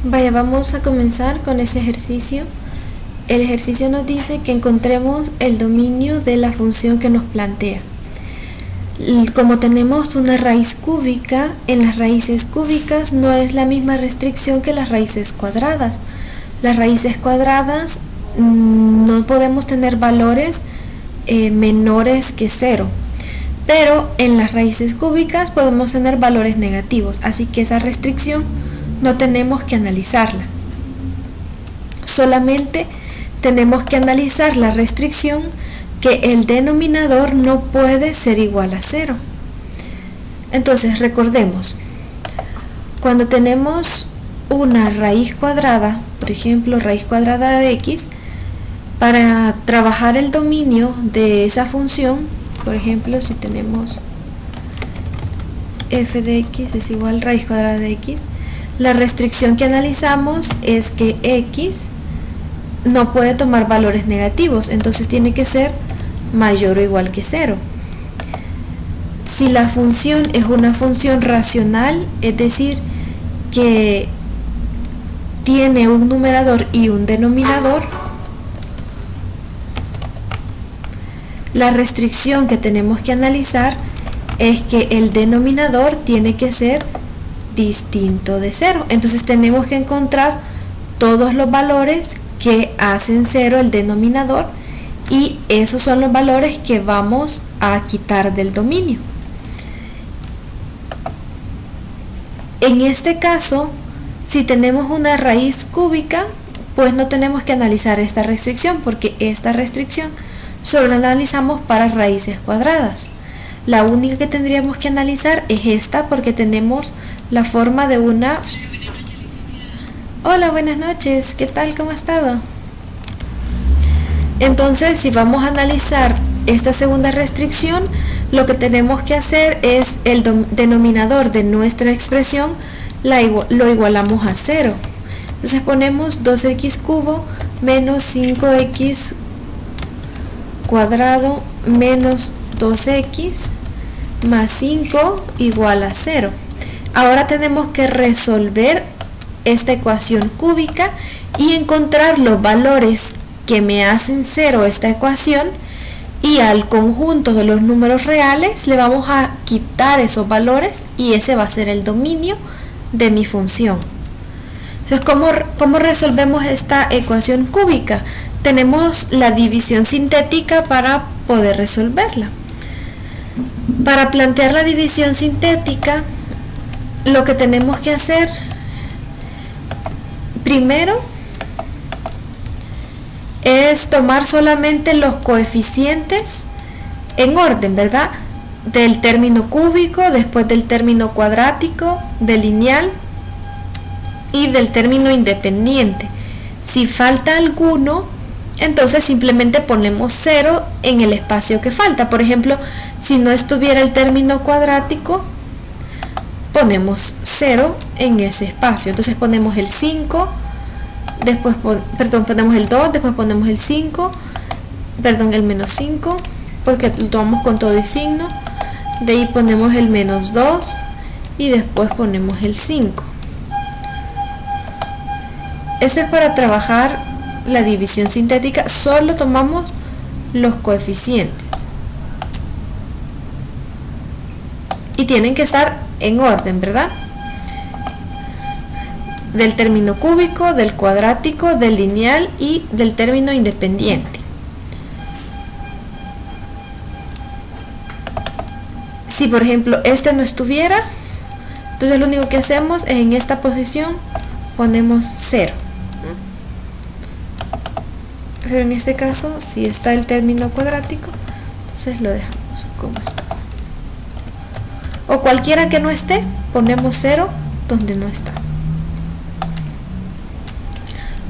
Vaya, vamos a comenzar con ese ejercicio. El ejercicio nos dice que encontremos el dominio de la función que nos plantea. Como tenemos una raíz cúbica, en las raíces cúbicas no es la misma restricción que las raíces cuadradas. Las raíces cuadradas no podemos tener valores menores que 0. Pero en las raíces cúbicas podemos tener valores negativos, así que esa restricción no tenemos que analizarla. Solamente tenemos que analizar la restricción que el denominador no puede ser igual a 0. Entonces recordemos, cuando tenemos una raíz cuadrada, por ejemplo raíz cuadrada de x, para trabajar el dominio de esa función, por ejemplo si tenemos f de x es igual a raíz cuadrada de x, la restricción que analizamos es que x no puede tomar valores negativos, entonces tiene que ser mayor o igual que 0. Si la función es una función racional, es decir, que tiene un numerador y un denominador, la restricción que tenemos que analizar es que el denominador tiene que ser distinto de 0. Entonces tenemos que encontrar todos los valores que hacen 0 el denominador y esos son los valores que vamos a quitar del dominio. En este caso, si tenemos una raíz cúbica, pues no tenemos que analizar esta restricción porque esta restricción solo la analizamos para raíces cuadradas. La única que tendríamos que analizar es esta porque tenemos la forma de una... Hola, buenas noches, ¿qué tal? ¿Cómo ha estado? Entonces, si vamos a analizar esta segunda restricción, lo que tenemos que hacer es el denominador de nuestra expresión lo igualamos a 0. Entonces ponemos 2x cubo menos 5x cuadrado menos 2x más 5 igual a 0. Ahora tenemos que resolver esta ecuación cúbica y encontrar los valores que me hacen 0 esta ecuación, y al conjunto de los números reales le vamos a quitar esos valores y ese va a ser el dominio de mi función. Entonces, ¿cómo resolvemos esta ecuación cúbica? Tenemos la división sintética para poder resolverla. Para plantear la división sintética, lo que tenemos que hacer primero es tomar solamente los coeficientes en orden, ¿verdad? Del término cúbico, después del término cuadrático, del lineal y del término independiente. Si falta alguno, entonces simplemente ponemos 0 en el espacio que falta. Por ejemplo, si no estuviera el término cuadrático, ponemos 0 en ese espacio. Entonces ponemos el 5, después ponemos el 2, después ponemos el 5, el menos 5, porque lo tomamos con todo y signo. De ahí ponemos el menos 2 y después ponemos el 5. Ese es para trabajar la división sintética, solo tomamos los coeficientes y tienen que estar en orden, ¿verdad? Del término cúbico, del cuadrático, del lineal y del término independiente. Si por ejemplo este no estuviera, entonces lo único que hacemos es en esta posición ponemos 0. Pero en este caso, si está el término cuadrático, entonces lo dejamos como está. O cualquiera que no esté, ponemos 0 donde no está.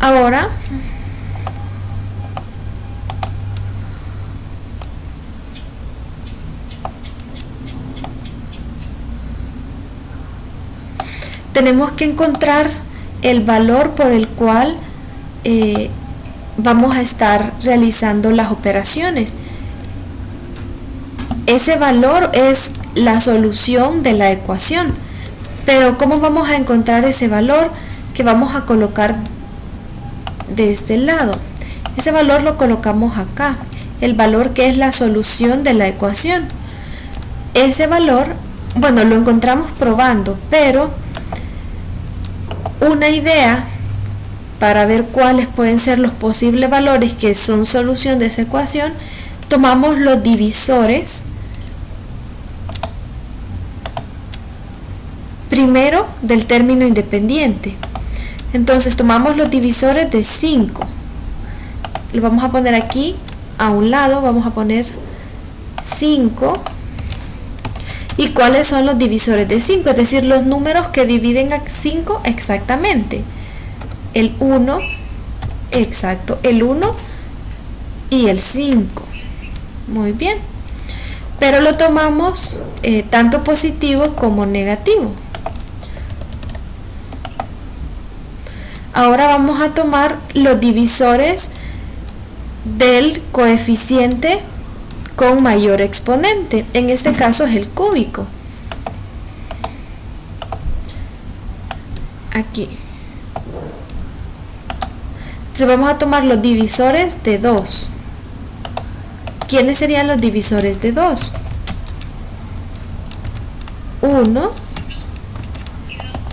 Ahora, tenemos que encontrar el valor por el cual vamos a estar realizando las operaciones. Ese valor es la solución de la ecuación. Pero ¿cómo vamos a encontrar ese valor? que vamos a colocar de este lado. Ese valor lo colocamos acá, el valor que es la solución de la ecuación. Ese valor, bueno, lo encontramos probando, pero una idea para ver cuáles pueden ser los posibles valores que son solución de esa ecuación, tomamos los divisores primero del término independiente. Entonces tomamos los divisores de 5, lo vamos a poner aquí a un lado, vamos a poner 5. ¿Y cuáles son los divisores de 5? Es decir, los números que dividen a 5 exactamente. El 1, exacto, el 1 y el 5. Muy bien. Pero lo tomamos tanto positivo como negativo. Ahora vamos a tomar los divisores del coeficiente con mayor exponente. En este caso es el cúbico. Aquí. Entonces vamos a tomar los divisores de 2. ¿Quiénes serían los divisores de 2? 1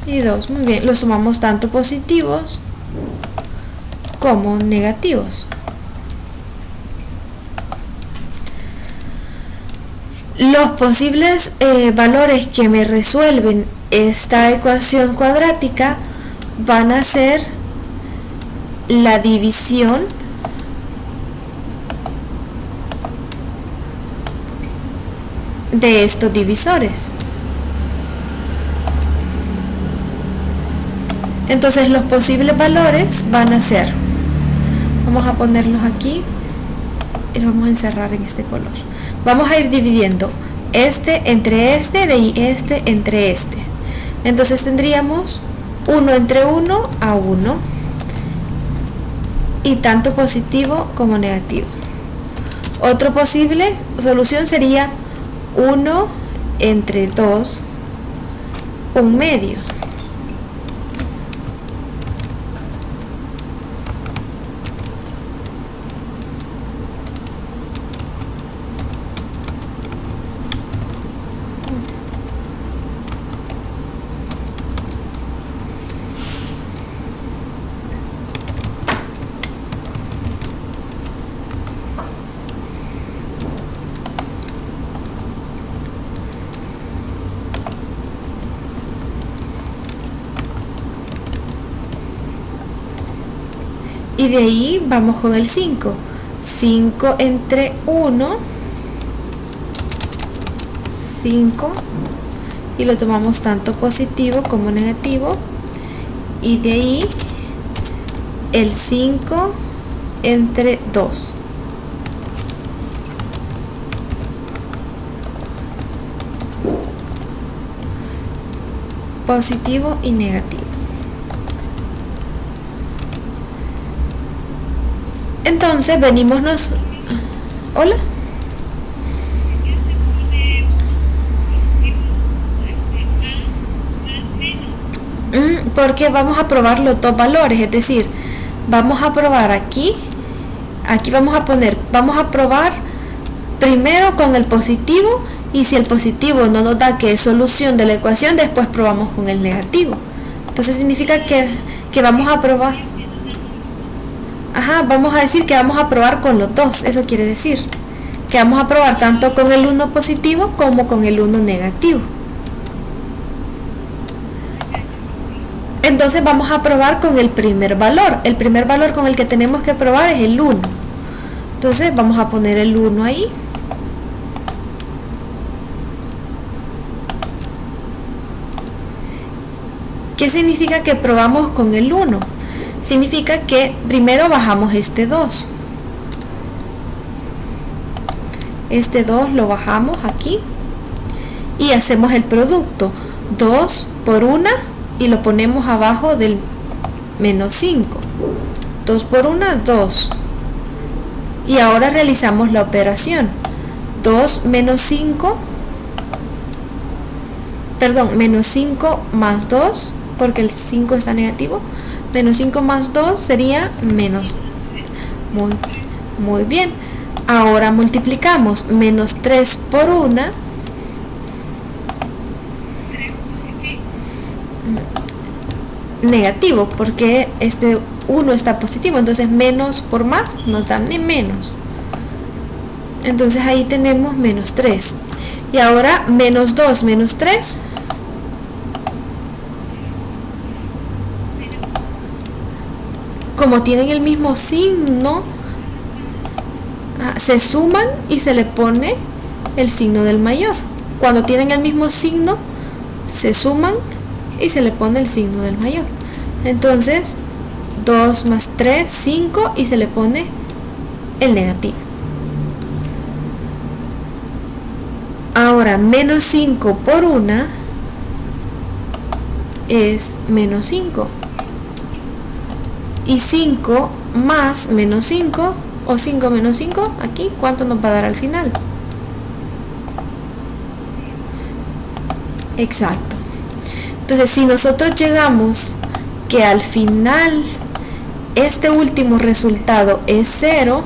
y 2. Muy bien, los tomamos tanto positivos como negativos. Los posibles valores que me resuelven esta ecuación cuadrática van a ser la división de estos divisores. Entonces los posibles valores van a ser, vamos a ponerlos aquí y los vamos a encerrar en este color. Vamos a ir dividiendo este entre este y este entre este. Entonces tendríamos 1 entre 1 a 1 y tanto positivo como negativo. Otra posible solución sería 1 entre 2 un medio. Y de ahí vamos con el 5. 5 entre 1, 5, y lo tomamos tanto positivo como negativo. Y de ahí el 5 entre 2. Positivo y negativo. Entonces venimos hola. Porque vamos a probar los dos valores, es decir, vamos a probar aquí vamos a probar primero con el positivo, y si el positivo no nos da que es solución de la ecuación, después probamos con el negativo. Entonces significa que vamos a probar. Vamos a decir que vamos a probar con los dos. Eso quiere decir que vamos a probar tanto con el 1 positivo como con el 1 negativo. Entonces vamos a probar con el primer valor. El primer valor con el que tenemos que probar es el 1. Entonces vamos a poner el 1 ahí. ¿Qué significa que probamos con el 1? Significa que primero bajamos este 2. Este 2 lo bajamos aquí y hacemos el producto. 2 por 1 y lo ponemos abajo del menos 5. 2 por 1, 2. Y ahora realizamos la operación. 2 menos 5, perdón, menos 5 más 2 porque el 5 está negativo. Menos 5 más 2 sería menos. Muy bien. Ahora multiplicamos menos 3 por 1. Negativo, porque este 1 está positivo, entonces menos por más nos da menos. Entonces ahí tenemos menos 3. Y ahora menos 2 menos 3. Como tienen el mismo signo, se suman y se le pone el signo del mayor. Cuando tienen el mismo signo, se suman y se le pone el signo del mayor. Entonces 2 más 3, 5, y se le pone el negativo. Ahora menos 5 por 1 es menos 5. Y 5 más menos 5, o 5 menos 5, aquí, ¿cuánto nos va a dar al final? Exacto. Entonces, si nosotros llegamos que al final este último resultado es 0,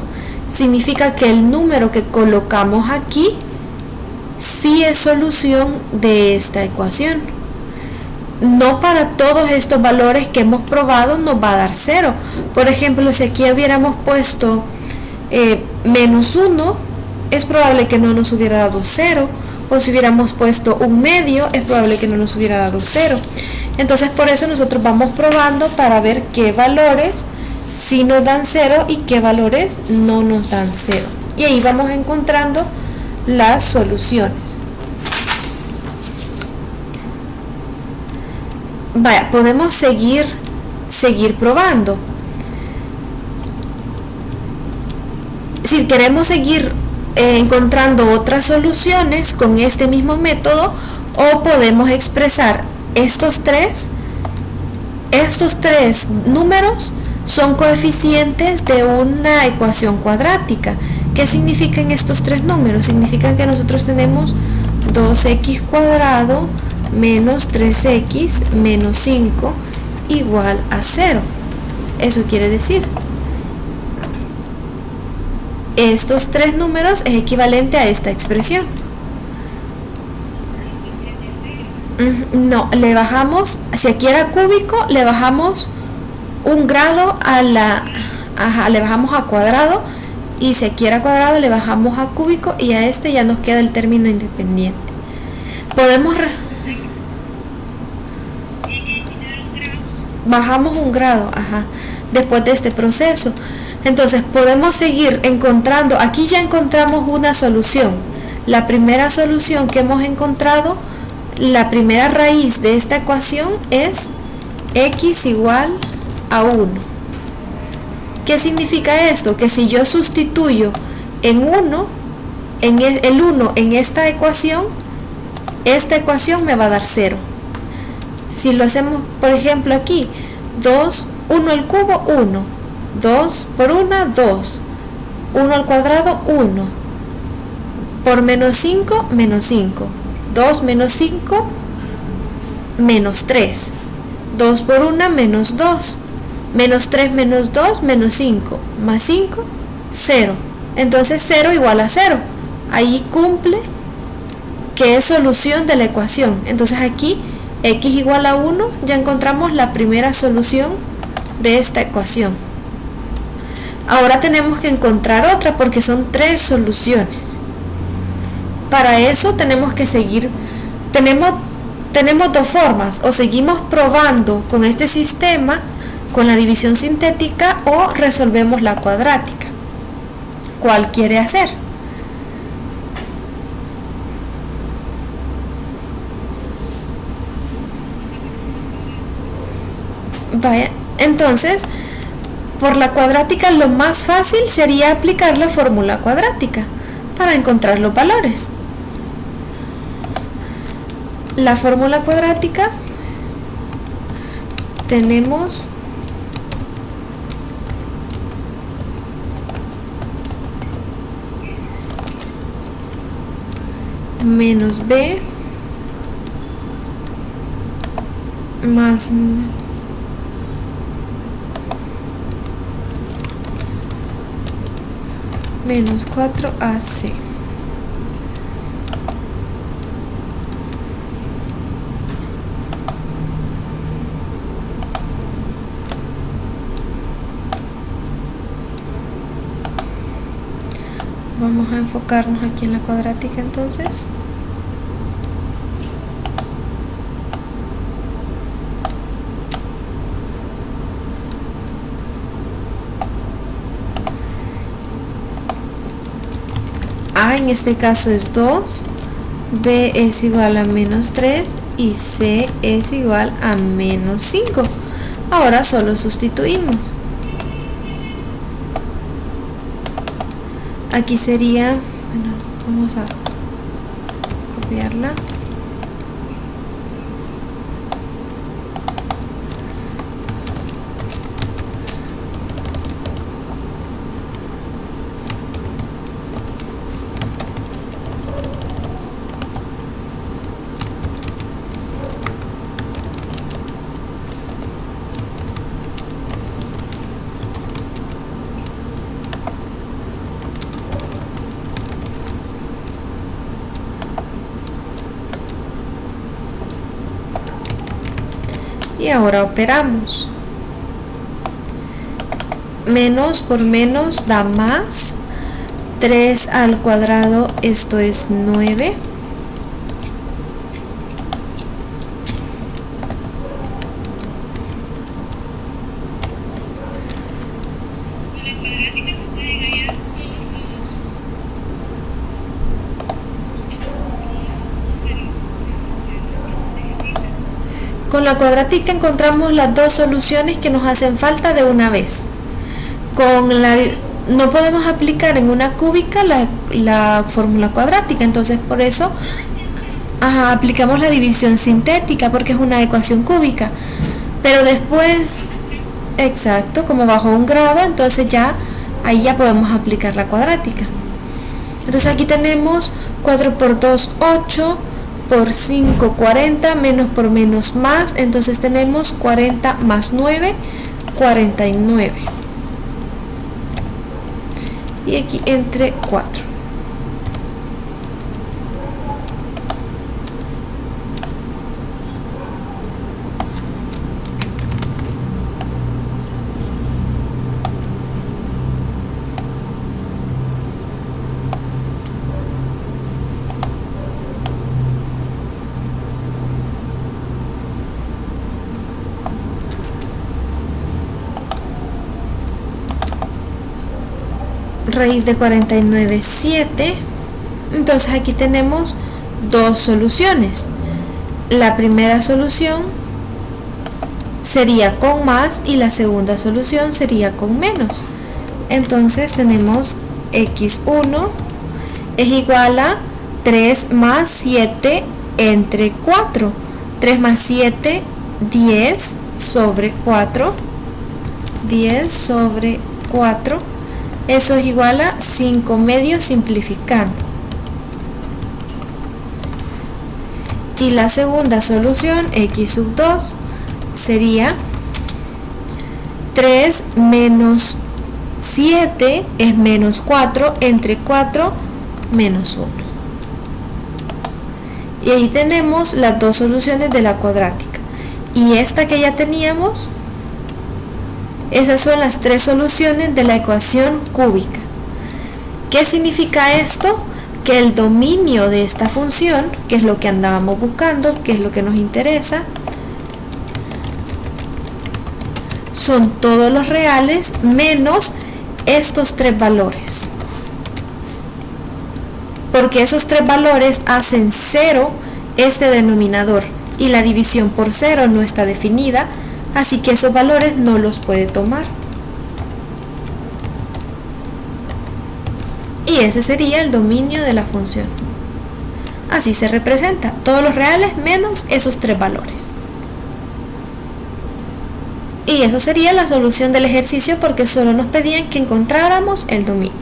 significa que el número que colocamos aquí sí es solución de esta ecuación. No para todos estos valores que hemos probado nos va a dar 0. Por ejemplo, si aquí hubiéramos puesto menos 1, es probable que no nos hubiera dado 0. O si hubiéramos puesto un medio, es probable que no nos hubiera dado 0. Entonces por eso nosotros vamos probando para ver qué valores sí nos dan 0 y qué valores no nos dan 0. Y ahí vamos encontrando las soluciones. Vaya, podemos seguir probando. Si queremos seguir encontrando otras soluciones con este mismo método, o podemos expresar estos tres números son coeficientes de una ecuación cuadrática. ¿Qué significan estos tres números? Significan que nosotros tenemos 2x cuadrado menos 3x menos 5 igual a 0. Eso quiere decir, estos tres números es equivalente a esta expresión. No, le bajamos, si aquí era cúbico, le bajamos un grado a le bajamos a cuadrado, y si aquí era cuadrado le bajamos a cúbico, y a este ya nos queda el término independiente. Podemos bajamos un grado, después de este proceso. Entonces podemos seguir encontrando, aquí ya encontramos una solución. La primera solución que hemos encontrado, la primera raíz de esta ecuación es x igual a 1. ¿Qué significa esto? Que si yo sustituyo el 1 en esta ecuación me va a dar 0. Si lo hacemos, por ejemplo, aquí, 1 al cubo, 1. 2 por 1, 2. 1 al cuadrado, 1. Por menos 5, menos 5. 2 menos 5, menos 3. 2 por 1, menos 2. Menos 3 menos 2, menos 5. Más 5, 0. Entonces 0 igual a 0. Ahí cumple que es solución de la ecuación. Entonces aquí x igual a 1, ya encontramos la primera solución de esta ecuación. Ahora tenemos que encontrar otra porque son tres soluciones. Para eso tenemos que seguir, tenemos dos formas: o seguimos probando con este sistema, con la división sintética, o resolvemos la cuadrática. ¿Cuál quiere hacer? Vaya, entonces, por la cuadrática lo más fácil sería aplicar la fórmula cuadrática para encontrar los valores. La fórmula cuadrática, tenemos menos b más menos 4ac. Vamos a enfocarnos aquí en la cuadrática entonces. A en este caso es 2, B es igual a menos 3 y C es igual a menos 5. Ahora solo sustituimos. Aquí sería, bueno, vamos a copiarla. Y ahora operamos. Menos por menos da más. 3 al cuadrado, esto es 9. Con la cuadrática encontramos las dos soluciones que nos hacen falta de una vez. No podemos aplicar en una cúbica la fórmula cuadrática, entonces por eso aplicamos la división sintética porque es una ecuación cúbica. Pero después, exacto, como bajo un grado, entonces ahí ya podemos aplicar la cuadrática. Entonces aquí tenemos 4 por 2, 8. Por 5, 40, menos por menos más, entonces tenemos 40 más 9, 49. Y aquí entre 4. Raíz de 49, 7. Entonces aquí tenemos dos soluciones. La primera solución sería con más y la segunda solución sería con menos. Entonces tenemos x1 es igual a 3 más 7 entre 4. 3 más 7, 10 sobre 4. 10 sobre 4. Eso es igual a 5 medios simplificando. Y la segunda solución, x sub 2, sería 3 menos 7 es menos 4 entre 4 menos 1. Y ahí tenemos las dos soluciones de la cuadrática. Y esta que ya teníamos, esas son las tres soluciones de la ecuación cúbica. ¿Qué significa esto? Que el dominio de esta función, que es lo que andábamos buscando, que es lo que nos interesa, son todos los reales menos estos tres valores. Porque esos tres valores hacen 0 este denominador y la división por 0 no está definida. Así que esos valores no los puede tomar. Y ese sería el dominio de la función. Así se representa, todos los reales menos esos tres valores. Y eso sería la solución del ejercicio porque solo nos pedían que encontráramos el dominio.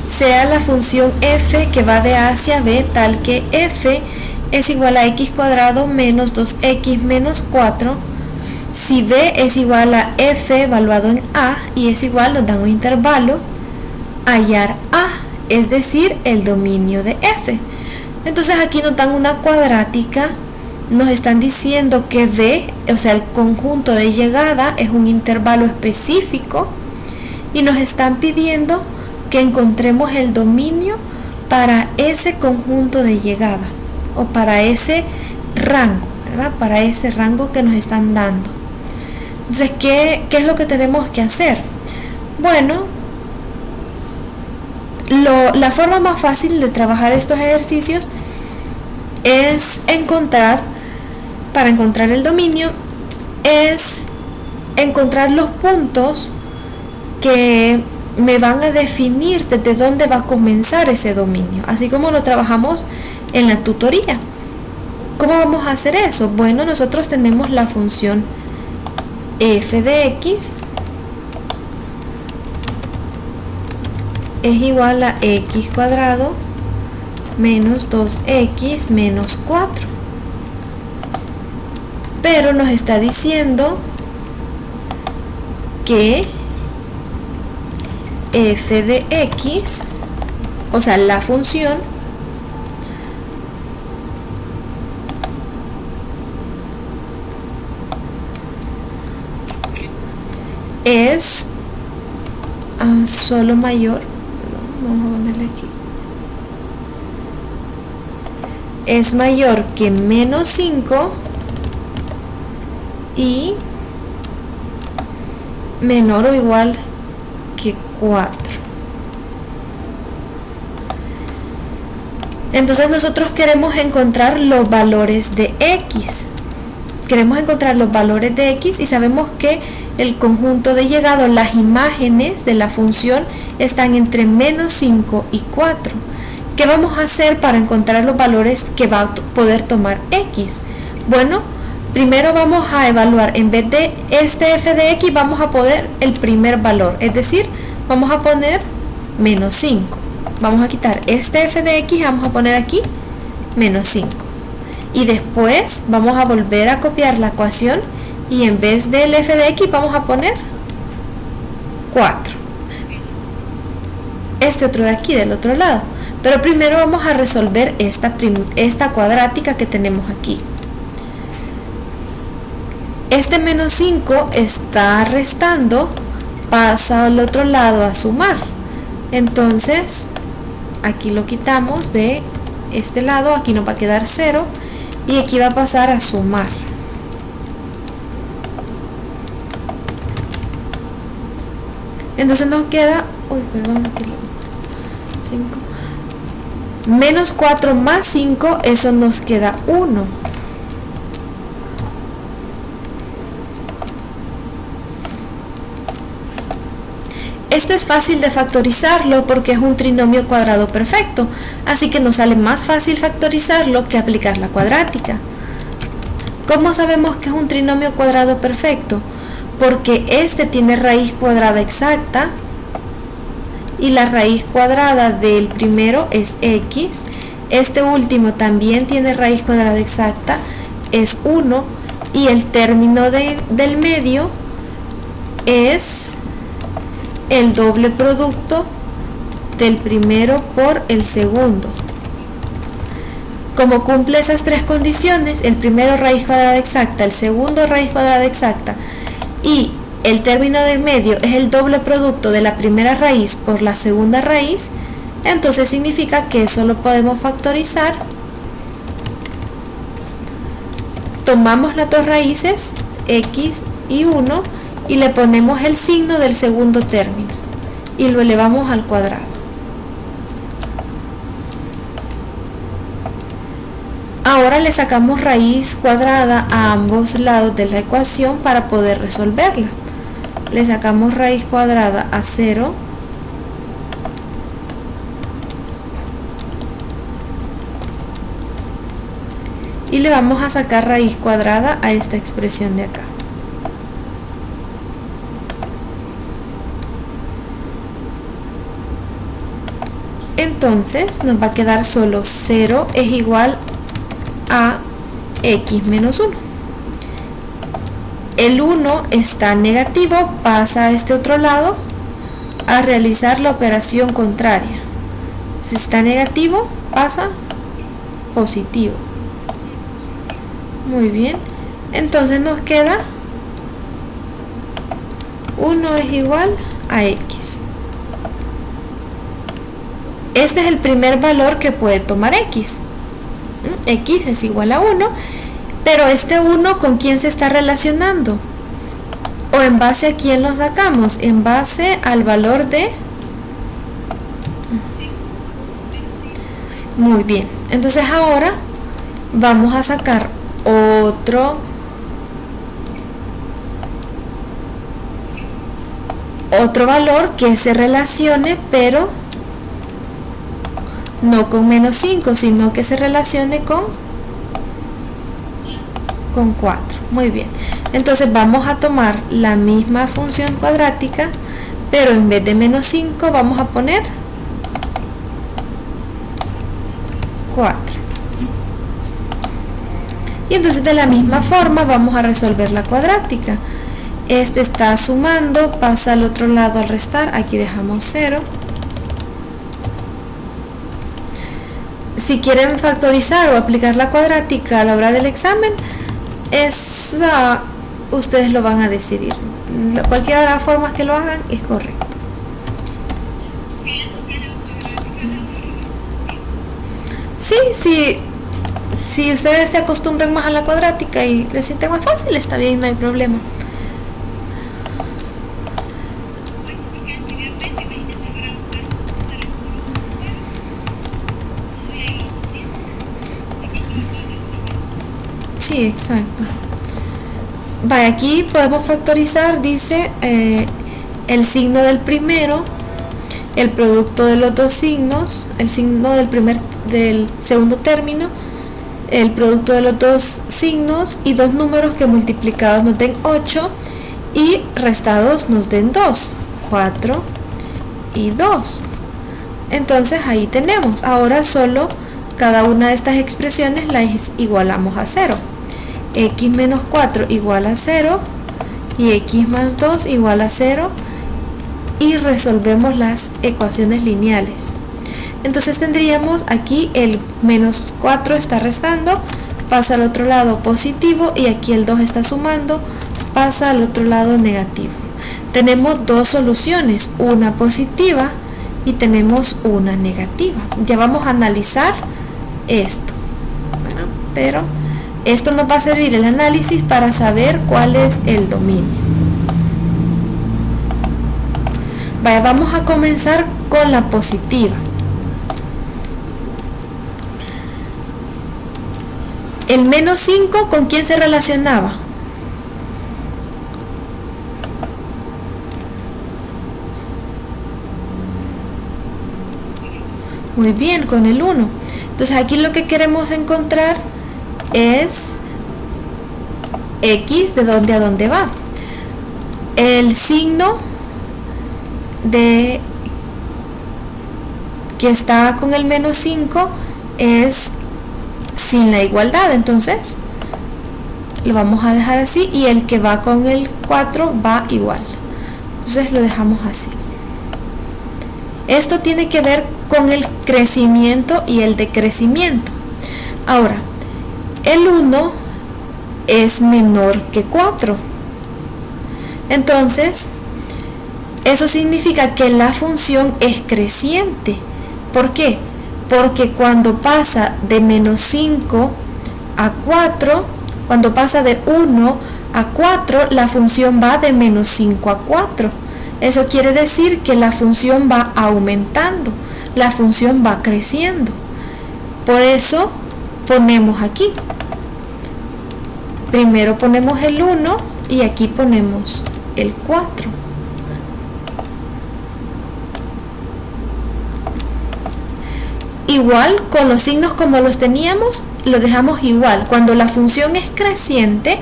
Sea la función f que va de A hacia B tal que f es igual a x cuadrado menos 2x menos 4. Si b es igual a f evaluado en a y es igual, nos dan un intervalo, hallar a, es decir, el dominio de f. Entonces aquí nos dan una cuadrática, nos están diciendo que b, o sea, el conjunto de llegada es un intervalo específico y nos están pidiendo que encontremos el dominio para ese conjunto de llegada o para ese rango, ¿verdad? Para ese rango que nos están dando. Entonces, ¿qué es lo que tenemos que hacer? Bueno, la forma más fácil de trabajar estos ejercicios es para encontrar el dominio, es encontrar los puntos que me van a definir desde dónde va a comenzar ese dominio, así como lo trabajamos en la tutoría. ¿Cómo vamos a hacer eso? Bueno, nosotros tenemos la función f de x es igual a x cuadrado menos 2x menos 4, pero nos está diciendo que f de x, o sea, la función es solo mayor, vamos a ponerle aquí, es mayor que menos 5 y menor o igual que 4. Entonces nosotros queremos encontrar los valores de x. Queremos encontrar los valores de x y sabemos que el conjunto de llegado, las imágenes de la función están entre menos 5 y 4. ¿Qué vamos a hacer para encontrar los valores que va a poder tomar x? Bueno, primero vamos a evaluar, en vez de este f de x, vamos a poner el primer valor, es decir, vamos a poner menos 5. Vamos a quitar este f de x y vamos a poner aquí menos 5. Y después vamos a volver a copiar la ecuación y en vez del f de x vamos a poner 4. Este otro de aquí, del otro lado. Pero primero vamos a resolver esta cuadrática que tenemos aquí. Este menos 5 está restando, pasa al otro lado a sumar. Entonces, aquí lo quitamos de este lado, aquí nos va a quedar 0 y aquí va a pasar a sumar. Entonces nos queda, aquí 5. Menos 4 más 5, eso nos queda 1. Este es fácil de factorizarlo porque es un trinomio cuadrado perfecto, así que nos sale más fácil factorizarlo que aplicar la cuadrática. ¿Cómo sabemos que es un trinomio cuadrado perfecto? Porque este tiene raíz cuadrada exacta y la raíz cuadrada del primero es x, este último también tiene raíz cuadrada exacta, es 1, y el término del medio es el doble producto del primero por el segundo. Como cumple esas tres condiciones, el primero raíz cuadrada exacta, el segundo raíz cuadrada exacta y el término del medio es el doble producto de la primera raíz por la segunda raíz, entonces significa que eso lo podemos factorizar. Tomamos las dos raíces, x y 1, y le ponemos el signo del segundo término y lo elevamos al cuadrado. Ahora le sacamos raíz cuadrada a ambos lados de la ecuación para poder resolverla. Le sacamos raíz cuadrada a 0 y le vamos a sacar raíz cuadrada a esta expresión de acá. Entonces nos va a quedar solo 0 es igual a x menos 1. El 1 está negativo, pasa a este otro lado a realizar la operación contraria. Si está negativo, pasa positivo. Muy bien, entonces nos queda 1 es igual a x. Este es el primer valor que puede tomar x. X es igual a 1, pero este 1 ¿con quién se está relacionando? ¿O en base a quién lo sacamos? En base al valor de... Muy bien, entonces ahora vamos a sacar otro valor que se relacione, pero no con menos 5, sino que se relacione con 4. Muy bien, entonces vamos a tomar la misma función cuadrática, pero en vez de menos 5 vamos a poner 4. Y entonces de la misma forma vamos a resolver la cuadrática. Este está sumando, pasa al otro lado al restar, aquí dejamos 0. Si quieren factorizar o aplicar la cuadrática a la hora del examen, ustedes lo van a decidir. Cualquiera de las formas que lo hagan es correcto. Sí, si ustedes se acostumbran más a la cuadrática y les sienten más fácil, está bien, no hay problema. Sí, exacto. Vaya, aquí podemos factorizar, dice el signo del primero, el producto de los dos signos, el signo del segundo término, el producto de los dos signos y dos números que multiplicados nos den 8 y restados nos den 2, 4 y 2. Entonces ahí tenemos. Ahora solo cada una de estas expresiones las igualamos a 0. X menos 4 igual a 0 y x más 2 igual a 0 y resolvemos las ecuaciones lineales. Entonces tendríamos aquí el menos 4 está restando, pasa al otro lado positivo, y aquí el 2 está sumando, pasa al otro lado negativo. Tenemos dos soluciones, una positiva y tenemos una negativa. Ya vamos a analizar esto. Bueno, pero esto nos va a servir el análisis para saber cuál es el dominio. Vaya, vamos a comenzar con la positiva. El menos 5, ¿con quién se relacionaba? Muy bien, con el 1. Entonces aquí lo que queremos encontrar es x de dónde a dónde va. El signo de que está con el menos 5 es sin la igualdad, entonces lo vamos a dejar así, y el que va con el 4 va igual, entonces lo dejamos así. Esto tiene que ver con el crecimiento y el decrecimiento. Ahora, el 1 es menor que 4, entonces eso significa que la función es creciente. ¿Por qué? Porque cuando pasa de menos 5 a 4, cuando pasa de 1 a 4, la función va de menos 5 a 4. Eso quiere decir que la función va aumentando, la función va creciendo. Por eso ponemos aquí. Primero ponemos el 1 y aquí ponemos el 4. Igual, con los signos como los teníamos, lo dejamos igual. Cuando la función es creciente,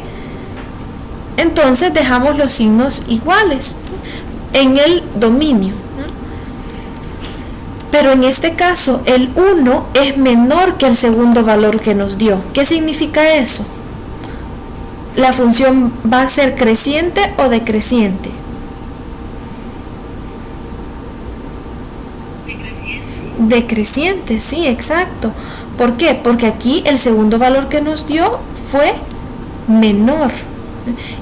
entonces dejamos los signos iguales en el dominio. Pero en este caso el 1 es menor que el segundo valor que nos dio. ¿Qué significa eso? ¿La función va a ser creciente o decreciente? Decreciente, sí, exacto. ¿Por qué? Porque aquí el segundo valor que nos dio fue menor.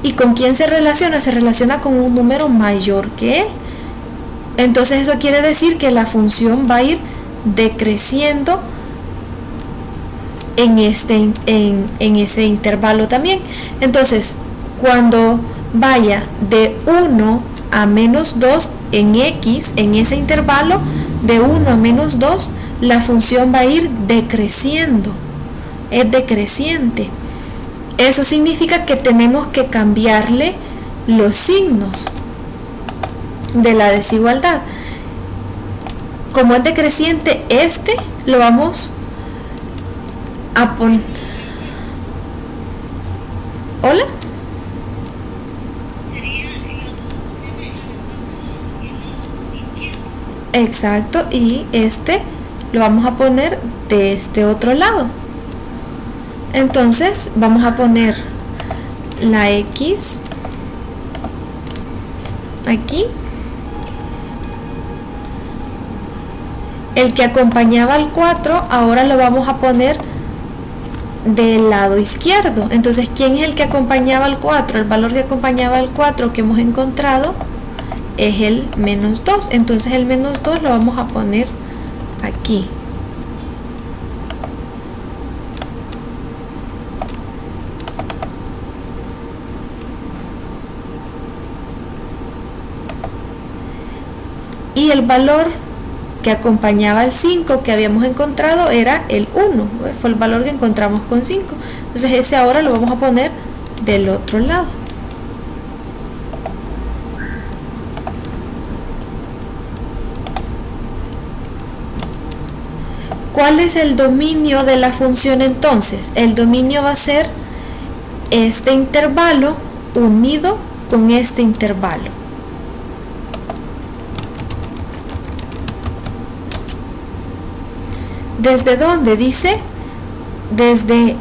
¿Y con quién se relaciona? Se relaciona con un número mayor que él. Entonces eso quiere decir que la función va a ir decreciendo en ese intervalo también. Entonces, cuando vaya de 1 a menos 2 en x, en ese intervalo, de 1 a menos 2, la función va a ir decreciendo. Es decreciente. Eso significa que tenemos que cambiarle los signos de la desigualdad. Como es decreciente, lo vamos a poner. ¿Hola? Exacto, y lo vamos a poner de este otro lado. Entonces vamos a poner la x aquí. El que acompañaba al 4 ahora lo vamos a poner del lado izquierdo. Entonces, ¿quién es el que acompañaba al 4? El valor que acompañaba al 4 que hemos encontrado es el menos 2. Entonces el menos 2 lo vamos a poner aquí. Y el valor que acompañaba al 5 que habíamos encontrado era el 1, fue el valor que encontramos con 5. Entonces ese ahora lo vamos a poner del otro lado. ¿Cuál es el dominio de la función entonces? El dominio va a ser este intervalo unido con este intervalo. ¿Desde dónde? Dice desde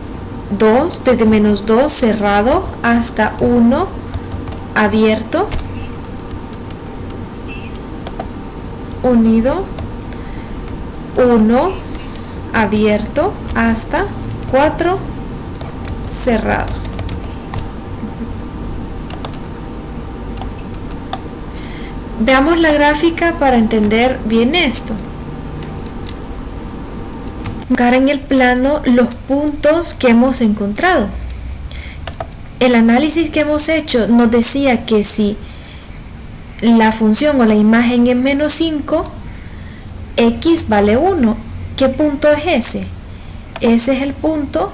menos 2 cerrado hasta 1 abierto, unido, 1 abierto hasta 4 cerrado. Veamos la gráfica para entender bien esto. Buscar en el plano los puntos que hemos encontrado. El análisis que hemos hecho nos decía que si la función o la imagen es menos 5, x vale 1. ¿Qué punto es ese? Ese es el punto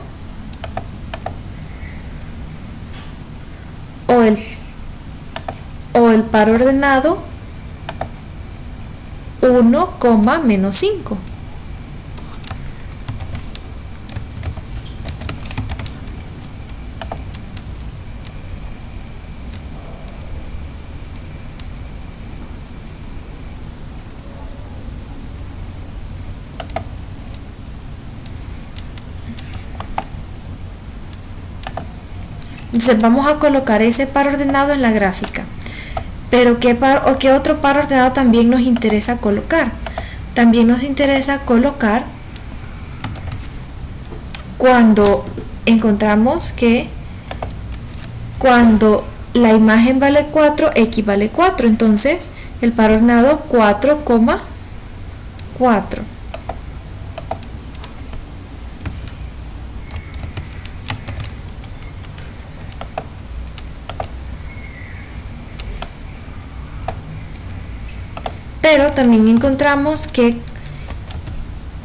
o el par ordenado 1, menos 5. Entonces vamos a colocar ese par ordenado en la gráfica. Pero ¿qué otro par ordenado también nos interesa colocar? También nos interesa colocar cuando encontramos que cuando la imagen vale 4, x vale 4. Entonces el par ordenado 4, 4. Pero también encontramos que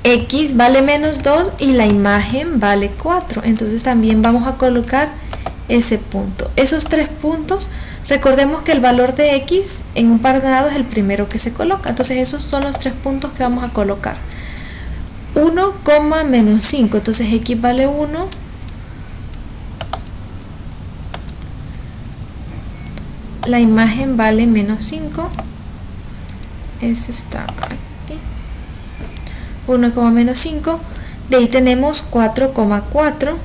x vale menos 2 y la imagen vale 4. Entonces también vamos a colocar ese punto. Esos 3 puntos, recordemos que el valor de x en un par ordenado es el primero que se coloca. Entonces esos son los 3 puntos que vamos a colocar. 1, menos 5. Entonces x vale 1. La imagen vale menos 5. Ese está aquí. 1, menos 5, de ahí tenemos 4,4,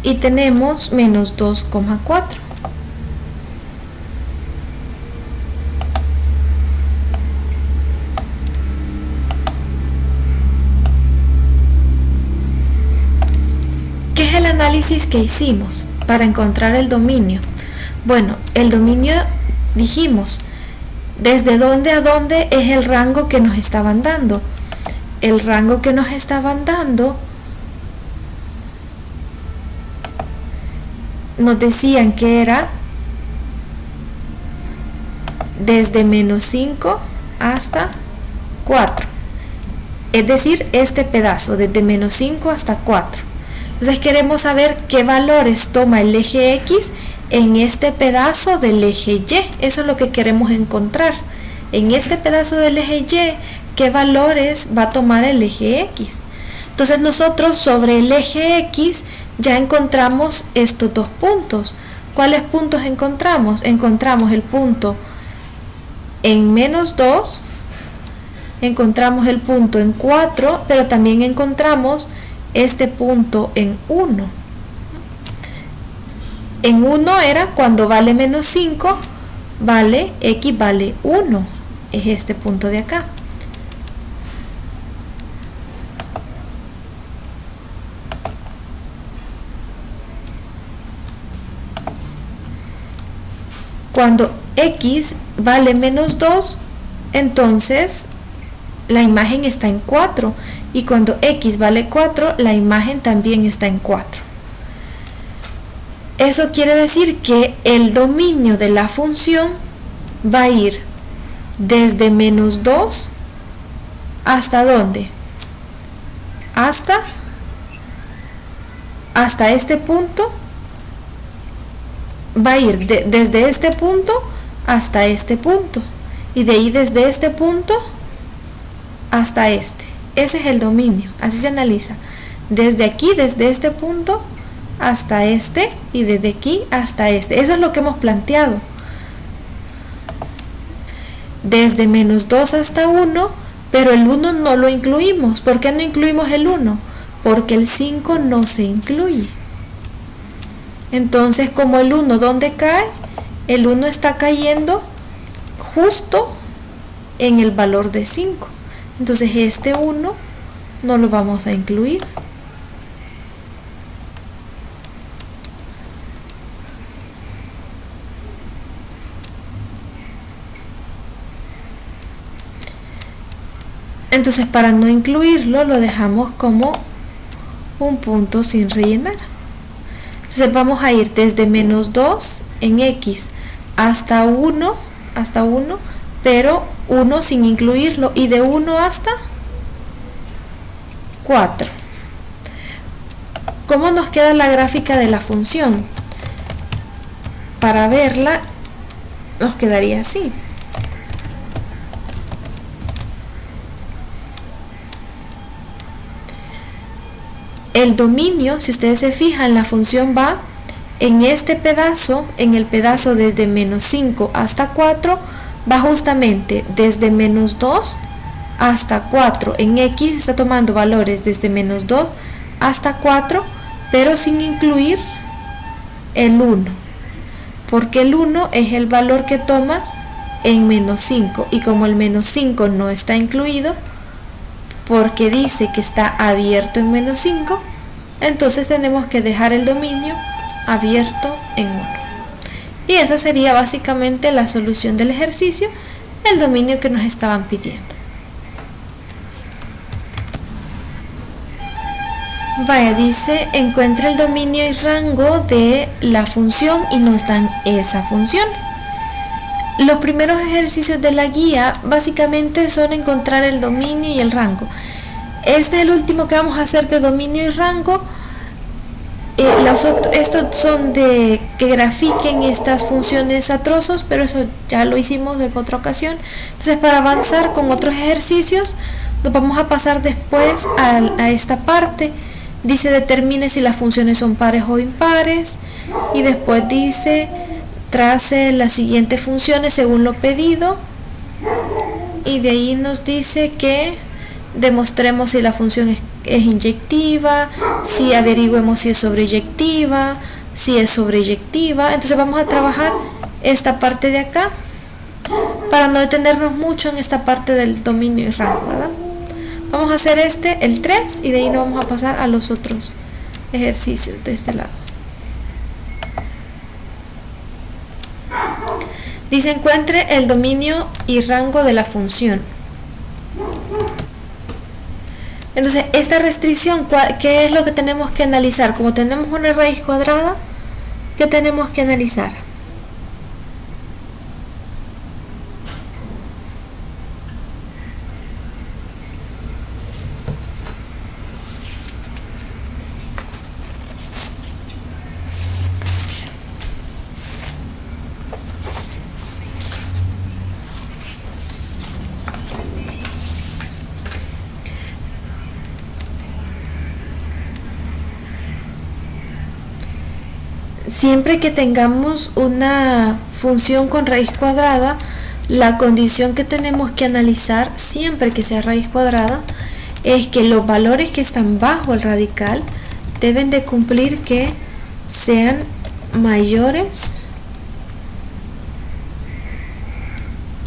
y tenemos menos 2,4. ¿Qué es el análisis que hicimos para encontrar el dominio? Bueno, el dominio dijimos, ¿desde dónde a dónde es el rango que nos estaban dando? El rango que nos estaban dando nos decían que era desde menos 5 hasta 4, es decir, este pedazo desde menos 5 hasta 4. Entonces queremos saber qué valores toma el eje X en este pedazo del eje Y. Eso es lo que queremos encontrar. En este pedazo del eje Y, qué valores va a tomar el eje X. Entonces nosotros sobre el eje X ya encontramos estos dos puntos. ¿Cuáles puntos encontramos? Encontramos el punto en menos 2, encontramos el punto en 4, pero también encontramos este punto en 1. En 1 era cuando vale menos 5, vale X vale 1, es este punto de acá. Cuando X vale menos 2, entonces la imagen está en 4, y cuando X vale 4, la imagen también está en 4. Eso quiere decir que el dominio de la función va a ir desde menos 2 ¿hasta dónde? Hasta este punto. Va a ir desde este punto hasta este punto, y de ahí desde este punto hasta este. Ese es el dominio, así se analiza. Desde aquí, desde este punto hasta este, y desde aquí hasta este. Eso es lo que hemos planteado. Desde menos 2 hasta 1, pero el 1 no lo incluimos. ¿Por qué no incluimos el 1? Porque el 5 no se incluye. Entonces, como el 1, ¿dónde cae? El 1 está cayendo justo en el valor de 5. Entonces, este 1 no lo vamos a incluir. Entonces, para no incluirlo, lo dejamos como un punto sin rellenar. Entonces vamos a ir desde menos 2 en X hasta 1, pero 1 sin incluirlo, y de 1 hasta 4. ¿Cómo nos queda la gráfica de la función? Para verla nos quedaría así. El dominio, si ustedes se fijan, la función va en este pedazo, en el pedazo desde menos 5 hasta 4, va justamente desde menos 2 hasta 4. En X está tomando valores desde menos 2 hasta 4, pero sin incluir el 1, porque el 1 es el valor que toma en menos 5, y como el menos 5 no está incluido, porque dice que está abierto en menos 5, entonces tenemos que dejar el dominio abierto en 1. Y esa sería básicamente la solución del ejercicio, el dominio que nos estaban pidiendo. Vaya, dice, encuentra el dominio y rango de la función, y nos dan esa función. Los primeros ejercicios de la guía básicamente son encontrar el dominio y el rango. Este es el último que vamos a hacer de dominio y rango. Estos son de que grafiquen estas funciones a trozos, pero eso ya lo hicimos en otra ocasión. Entonces, para avanzar con otros ejercicios, nos vamos a pasar después a esta parte. Dice, determine si las funciones son pares o impares, y después dice, trace las siguientes funciones según lo pedido, y de ahí nos dice que demostremos si la función es inyectiva, si averigüemos si es sobreyectiva, si es sobreyectiva. Entonces vamos a trabajar esta parte de acá para no detenernos mucho en esta parte del dominio y rango, ¿verdad? Vamos a hacer el 3, y de ahí nos vamos a pasar a los otros ejercicios de este lado. Dice: encuentre el dominio y rango de la función. Entonces, esta restricción, ¿qué es lo que tenemos que analizar? Como tenemos una raíz cuadrada, ¿qué tenemos que analizar? Siempre que tengamos una función con raíz cuadrada, la condición que tenemos que analizar, siempre que sea raíz cuadrada, es que los valores que están bajo el radical deben de cumplir que sean mayores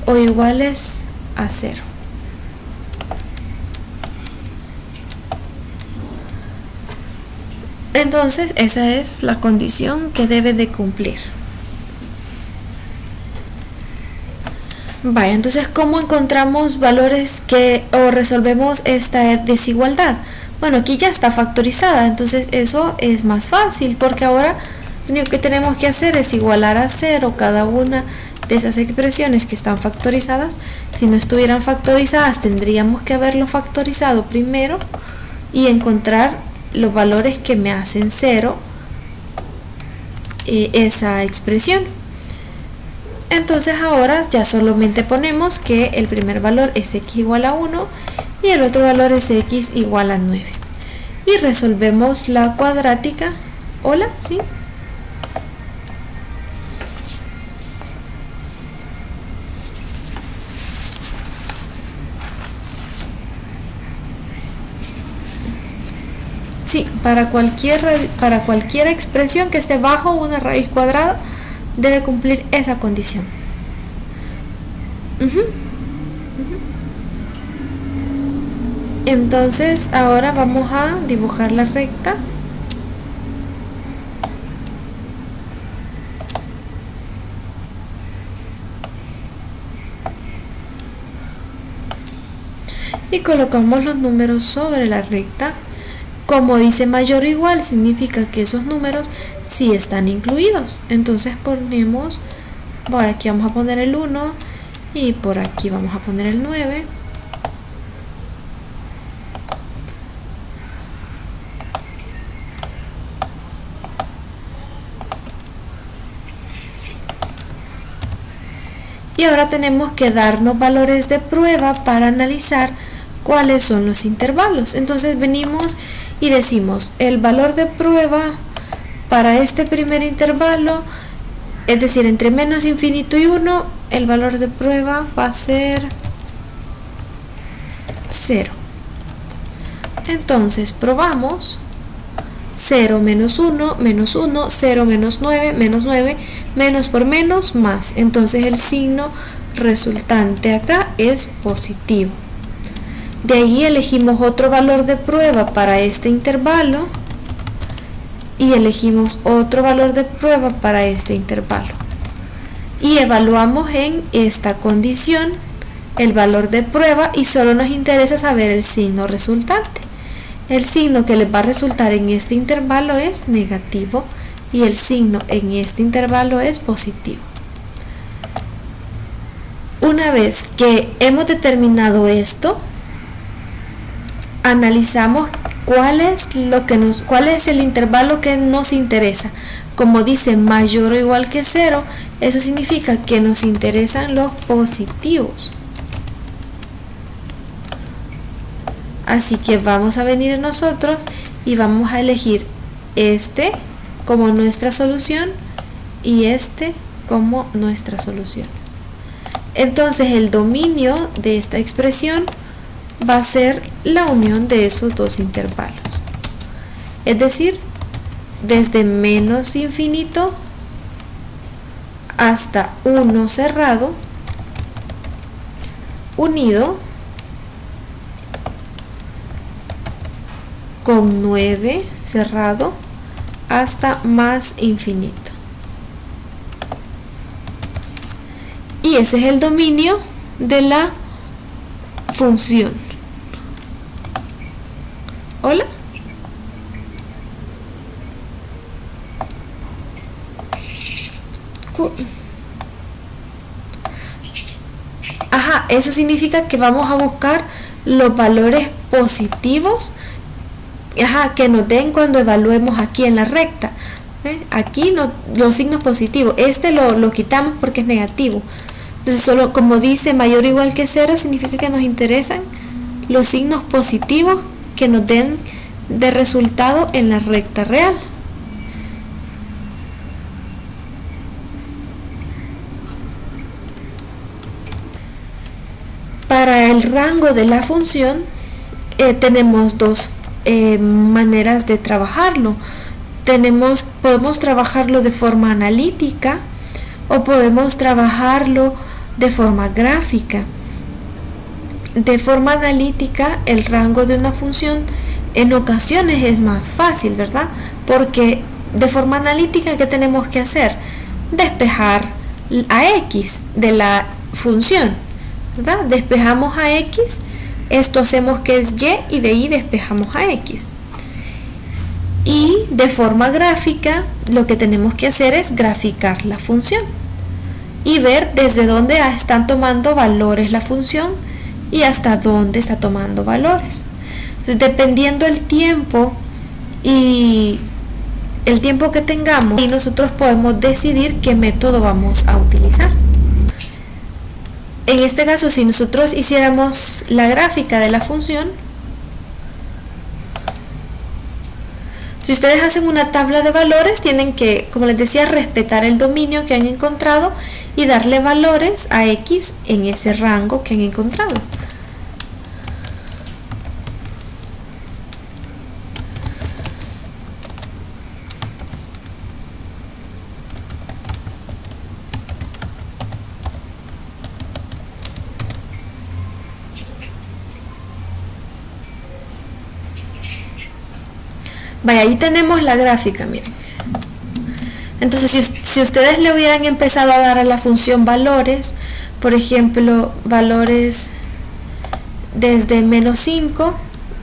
o iguales a 0. Entonces, esa es la condición que debe de cumplir. Vaya, entonces, ¿cómo encontramos valores o resolvemos esta desigualdad? Bueno, aquí ya está factorizada, entonces eso es más fácil, porque ahora lo único que tenemos que hacer es igualar a 0 cada una de esas expresiones que están factorizadas. Si no estuvieran factorizadas, tendríamos que haberlo factorizado primero y encontrar los valores que me hacen 0 esa expresión. Entonces ahora ya solamente ponemos que el primer valor es x igual a 1 y el otro valor es x igual a 9, y resolvemos la cuadrática. Hola, ¿sí? Sí, para cualquier expresión que esté bajo una raíz cuadrada debe cumplir esa condición. Entonces ahora vamos a dibujar la recta. Y colocamos los números sobre la recta. Como dice mayor o igual, significa que esos números sí están incluidos. Entonces ponemos, por aquí vamos a poner el 1 y por aquí vamos a poner el 9. Y ahora tenemos que darnos valores de prueba para analizar cuáles son los intervalos. Entonces venimos y decimos: el valor de prueba para este primer intervalo, es decir, entre menos infinito y 1, el valor de prueba va a ser 0. Entonces probamos 0 menos 1, menos 1, 0 menos 9, menos 9, menos por menos, más. Entonces el signo resultante acá es positivo. De ahí elegimos otro valor de prueba para este intervalo y elegimos otro valor de prueba para este intervalo. Y evaluamos en esta condición el valor de prueba y solo nos interesa saber el signo resultante. El signo que les va a resultar en este intervalo es negativo y el signo en este intervalo es positivo. Una vez que hemos determinado esto, analizamos cuál es el intervalo que nos interesa. Como dice mayor o igual que 0, eso significa que nos interesan los positivos. Así que vamos a venir nosotros y vamos a elegir este como nuestra solución y este como nuestra solución. Entonces el dominio de esta expresión va a ser la unión de esos dos intervalos. Es decir, desde menos infinito hasta 1 cerrado, unido con 9 cerrado hasta más infinito. Y ese es el dominio de la función. ¿Hola? Ajá, eso significa que vamos a buscar los valores positivos, ajá, que nos den cuando evaluemos aquí en la recta. Aquí no, los signos positivos, lo quitamos porque es negativo. Entonces solo como dice mayor o igual que 0, significa que nos interesan los signos positivos que nos den de resultado en la recta real. Para el rango de la función tenemos dos maneras de trabajarlo. Podemos trabajarlo de forma analítica o podemos trabajarlo de forma gráfica. De forma analítica, el rango de una función en ocasiones es más fácil, ¿verdad? Porque de forma analítica, ¿qué tenemos que hacer? Despejar a x de la función, ¿verdad? Despejamos a x, esto hacemos que es y y de ahí despejamos a x. Y de forma gráfica, lo que tenemos que hacer es graficar la función y ver desde dónde están tomando valores la función y hasta dónde está tomando valores. Entonces, dependiendo el tiempo y el tiempo que tengamos, y nosotros podemos decidir qué método vamos a utilizar. En este caso, si nosotros hiciéramos la gráfica de la función, si ustedes hacen una tabla de valores, tienen que, como les decía, respetar el dominio que han encontrado y darle valores a x en ese rango que han encontrado. Vaya, ahí tenemos la gráfica, miren. Entonces, si ustedes le hubieran empezado a dar a la función valores, por ejemplo, valores desde menos 5,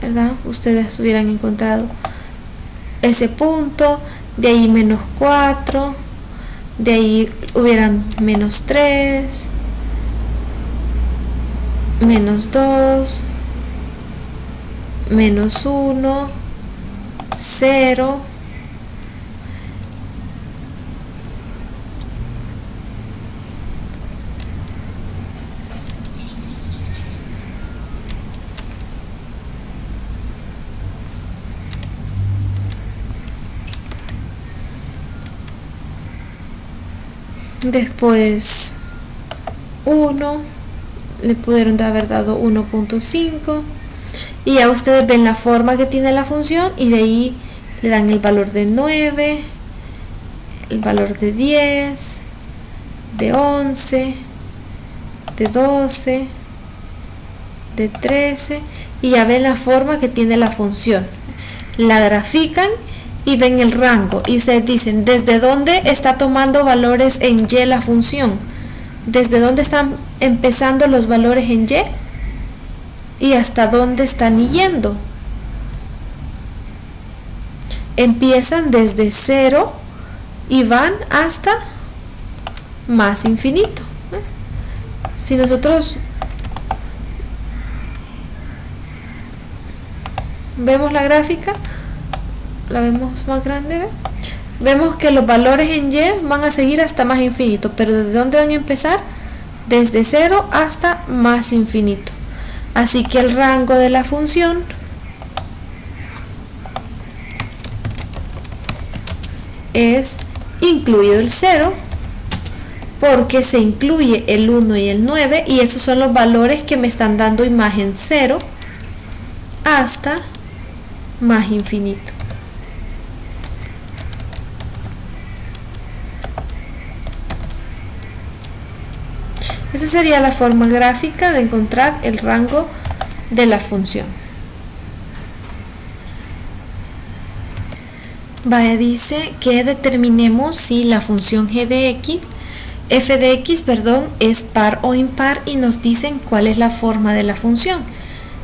¿verdad? Ustedes hubieran encontrado ese punto, de ahí menos 4, de ahí hubieran menos 3, menos 2, menos 1, 0, después 1, le pudieron haber dado 1.5 y ya ustedes ven la forma que tiene la función y de ahí le dan el valor de 9, el valor de 10, de 11, de 12, de 13 y ya ven la forma que tiene la función. La grafican y ven el rango y ustedes dicen desde dónde está tomando valores en y la función, desde dónde están empezando los valores en y hasta dónde están yendo. Empiezan desde 0 y van hasta más infinito. Si nosotros vemos la gráfica, la vemos más grande, ¿ve? Vemos que los valores en y van a seguir hasta más infinito, pero ¿desde dónde van a empezar? Desde 0 hasta más infinito. Así que el rango de la función es incluido el 0 porque se incluye el 1 y el 9 y esos son los valores que me están dando imagen 0 hasta más infinito. Esa sería la forma gráfica de encontrar el rango de la función. Vaya, dice que determinemos si la función f de x, es par o impar y nos dicen cuál es la forma de la función.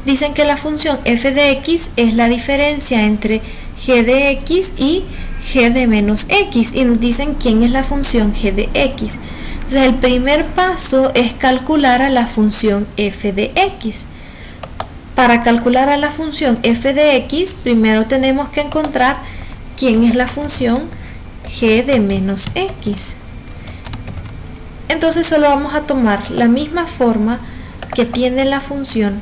Dicen que la función f de x es la diferencia entre g de x y g de menos x y nos dicen quién es la función g de x. Entonces el primer paso es calcular a la función f de x. Para calcular a la función f de x, primero tenemos que encontrar quién es la función g de menos x. Entonces solo vamos a tomar la misma forma que tiene la función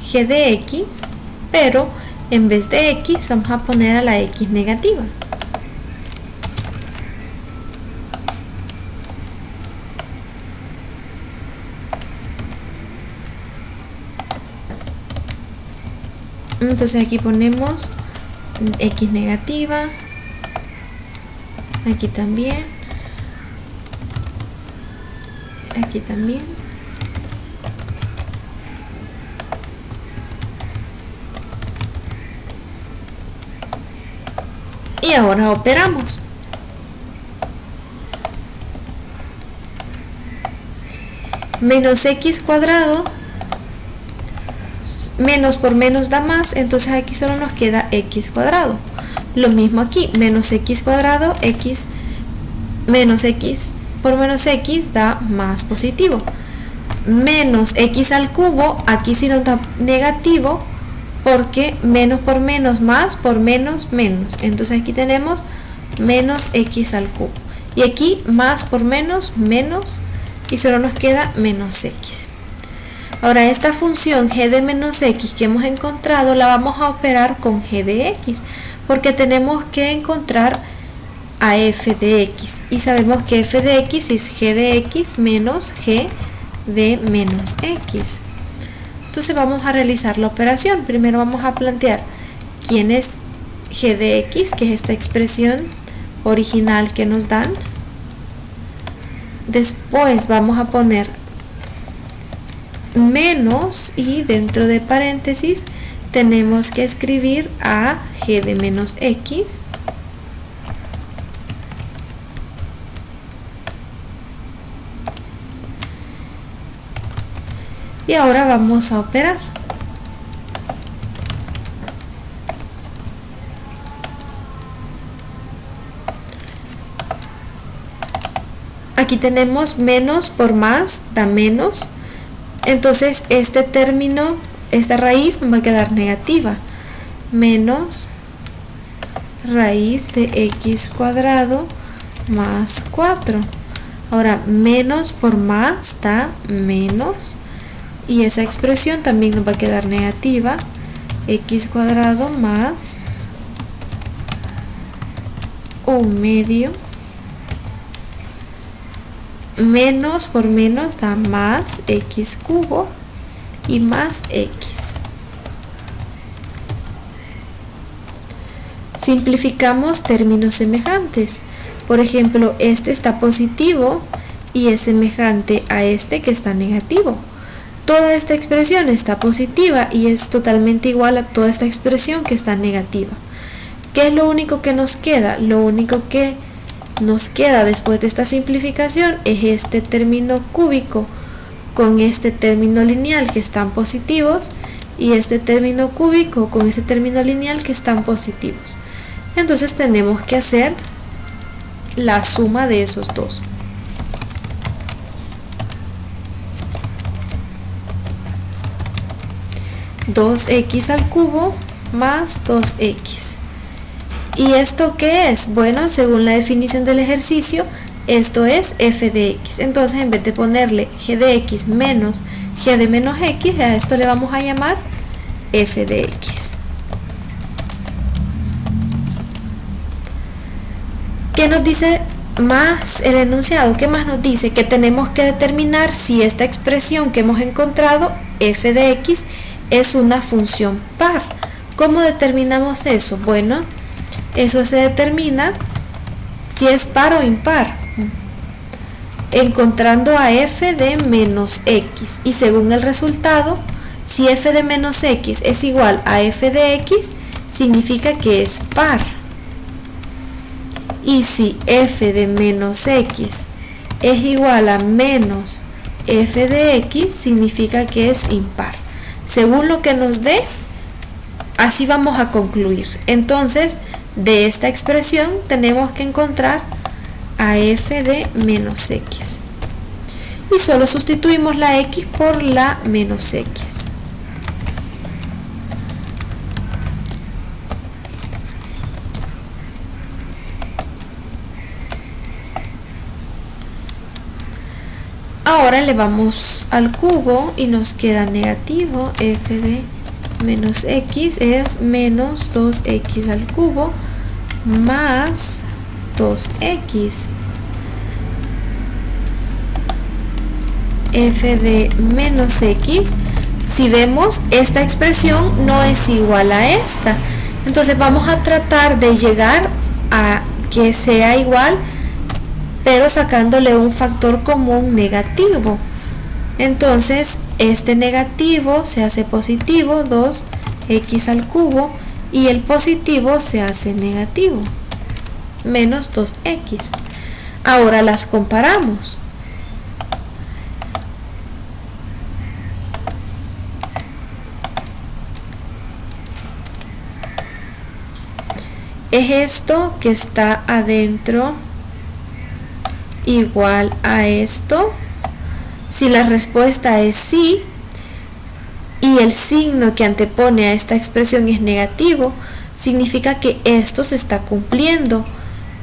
g de x, pero en vez de x vamos a poner a la x negativa. Entonces aquí ponemos x negativa, aquí también, aquí también, y ahora operamos. Menos x cuadrado, menos por menos da más, entonces aquí solo nos queda x cuadrado. Lo mismo aquí, menos x cuadrado, x menos x por menos x da más positivo. Menos x al cubo, aquí sí nos da negativo, porque menos por menos más, por menos menos. Entonces aquí tenemos menos x al cubo. Y aquí más por menos, menos, y solo nos queda menos x. Ahora esta función g de menos x que hemos encontrado la vamos a operar con g de x, porque tenemos que encontrar a f de x. Y sabemos que f de x es g de x menos g de menos x. Entonces vamos a realizar la operación. Primero vamos a plantear quién es g de x, que es esta expresión original que nos dan. Después vamos a poner menos y dentro de paréntesis tenemos que escribir a g de menos x. Y ahora vamos a operar. Aquí tenemos menos por más da menos. Entonces este término, esta raíz nos va a quedar negativa. Menos raíz de x cuadrado más 4. Ahora menos por más da menos. Y esa expresión también nos va a quedar negativa. X cuadrado más 1/2. Menos por menos da más x cubo y más x. Simplificamos términos semejantes. Por ejemplo, este está positivo y es semejante a este que está negativo. Toda esta expresión está positiva y es totalmente igual a toda esta expresión que está negativa. ¿Qué es lo único que nos queda? Lo único que nos queda después de esta simplificación es este término cúbico con este término lineal que están positivos y este término cúbico con este término lineal que están positivos. Entonces tenemos que hacer la suma de esos dos. (2x al cubo más 2x). ¿Y esto qué es? Bueno, según la definición del ejercicio, esto es f de x. Entonces, en vez de ponerle g de x menos g de menos x, a esto le vamos a llamar f de x. ¿Qué nos dice más el enunciado. ¿Qué más nos dice? Que tenemos que determinar si esta expresión que hemos encontrado, f de x, es una función par. ¿Cómo determinamos eso? Bueno, eso se determina si es par o impar, encontrando a f de menos x, y según el resultado, si f de menos x es igual a f de x, significa que es par. Y si f de menos x es igual a menos f de x, significa que es impar. Según lo que nos dé, así vamos a concluir. Entonces, de esta expresión tenemos que encontrar a f de menos x. Y solo sustituimos la x por la menos x. Ahora elevamos al cubo y nos queda negativo. F de menos x es menos 2x al cubo más 2x. F de menos x, si vemos, esta expresión no es igual a esta. Entonces vamos a tratar de llegar a que sea igual, pero sacándole un factor común negativo. Entonces este negativo se hace positivo, 2x al cubo, y el positivo se hace negativo, menos 2x. Ahora las comparamos. ¿Es esto que está adentro igual a esto? Si la respuesta es sí, y el signo que antepone a esta expresión es negativo, significa que esto se está cumpliendo,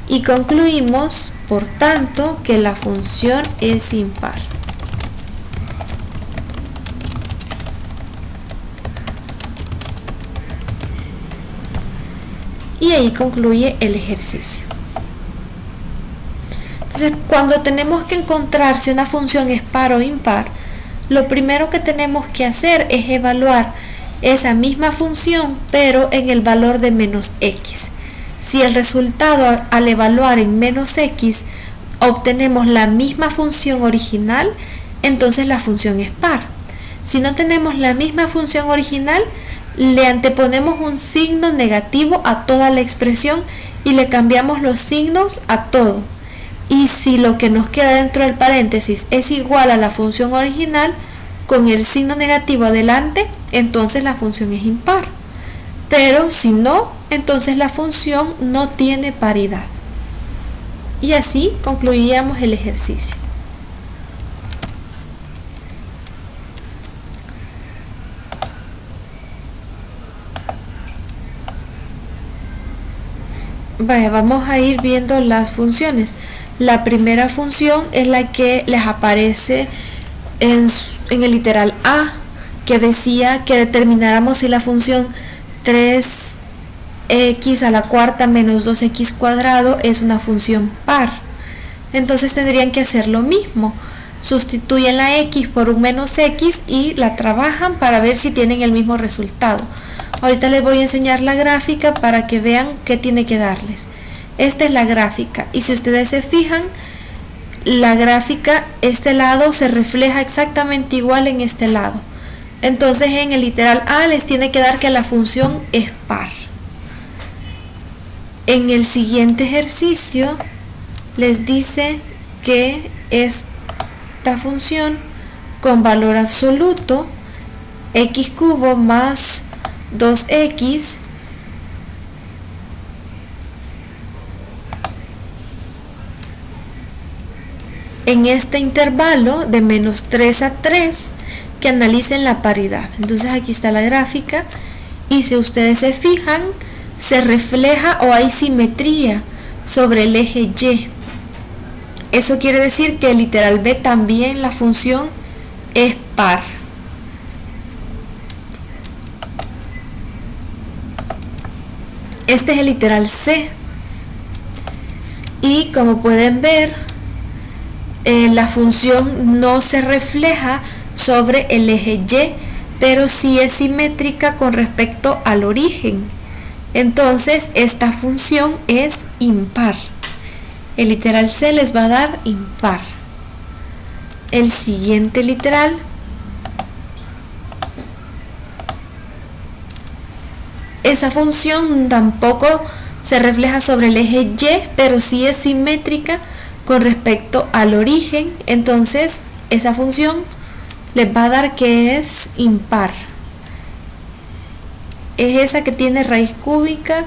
y concluimos, por tanto, que la función es impar. Y ahí concluye el ejercicio. Entonces, cuando tenemos que encontrar si una función es par o impar, lo primero que tenemos que hacer es evaluar esa misma función, pero en el valor de menos x. Si el resultado al evaluar en menos x obtenemos la misma función original, entonces la función es par. Si no tenemos la misma función original, le anteponemos un signo negativo a toda la expresión y le cambiamos los signos a todo. Y si lo que nos queda dentro del paréntesis es igual a la función original, con el signo negativo adelante, entonces la función es impar. Pero si no, entonces la función no tiene paridad. Y así concluíamos el ejercicio. Vaya, vamos a ir viendo las funciones. La primera función es la que les aparece en el literal A, que decía que determináramos si la función 3x a la cuarta menos 2x cuadrado es una función par. Entonces tendrían que hacer lo mismo. Sustituyen la x por un menos x y la trabajan para ver si tienen el mismo resultado. Ahorita les voy a enseñar la gráfica para que vean qué tiene que darles. Esta es la gráfica, y si ustedes se fijan, la gráfica, este lado se refleja exactamente igual en este lado. Entonces en el literal A les tiene que dar que la función es par. En el siguiente ejercicio les dice que esta función con valor absoluto, x cubo más 2x en este intervalo de menos 3 a 3, que analicen la paridad. Entonces aquí está la gráfica, y si ustedes se fijan, se refleja o hay simetría sobre el eje Y. Eso quiere decir que el literal B también la función es par. Este es el literal C. Y como pueden ver, la función no se refleja sobre el eje Y, pero sí es simétrica con respecto al origen. Entonces esta función es impar. El literal C les va a dar impar. El siguiente literal esa función tampoco se refleja sobre el eje Y, pero sí es simétrica con respecto al origen. Entonces esa función les va a dar que es impar. Es esa que tiene raíz cúbica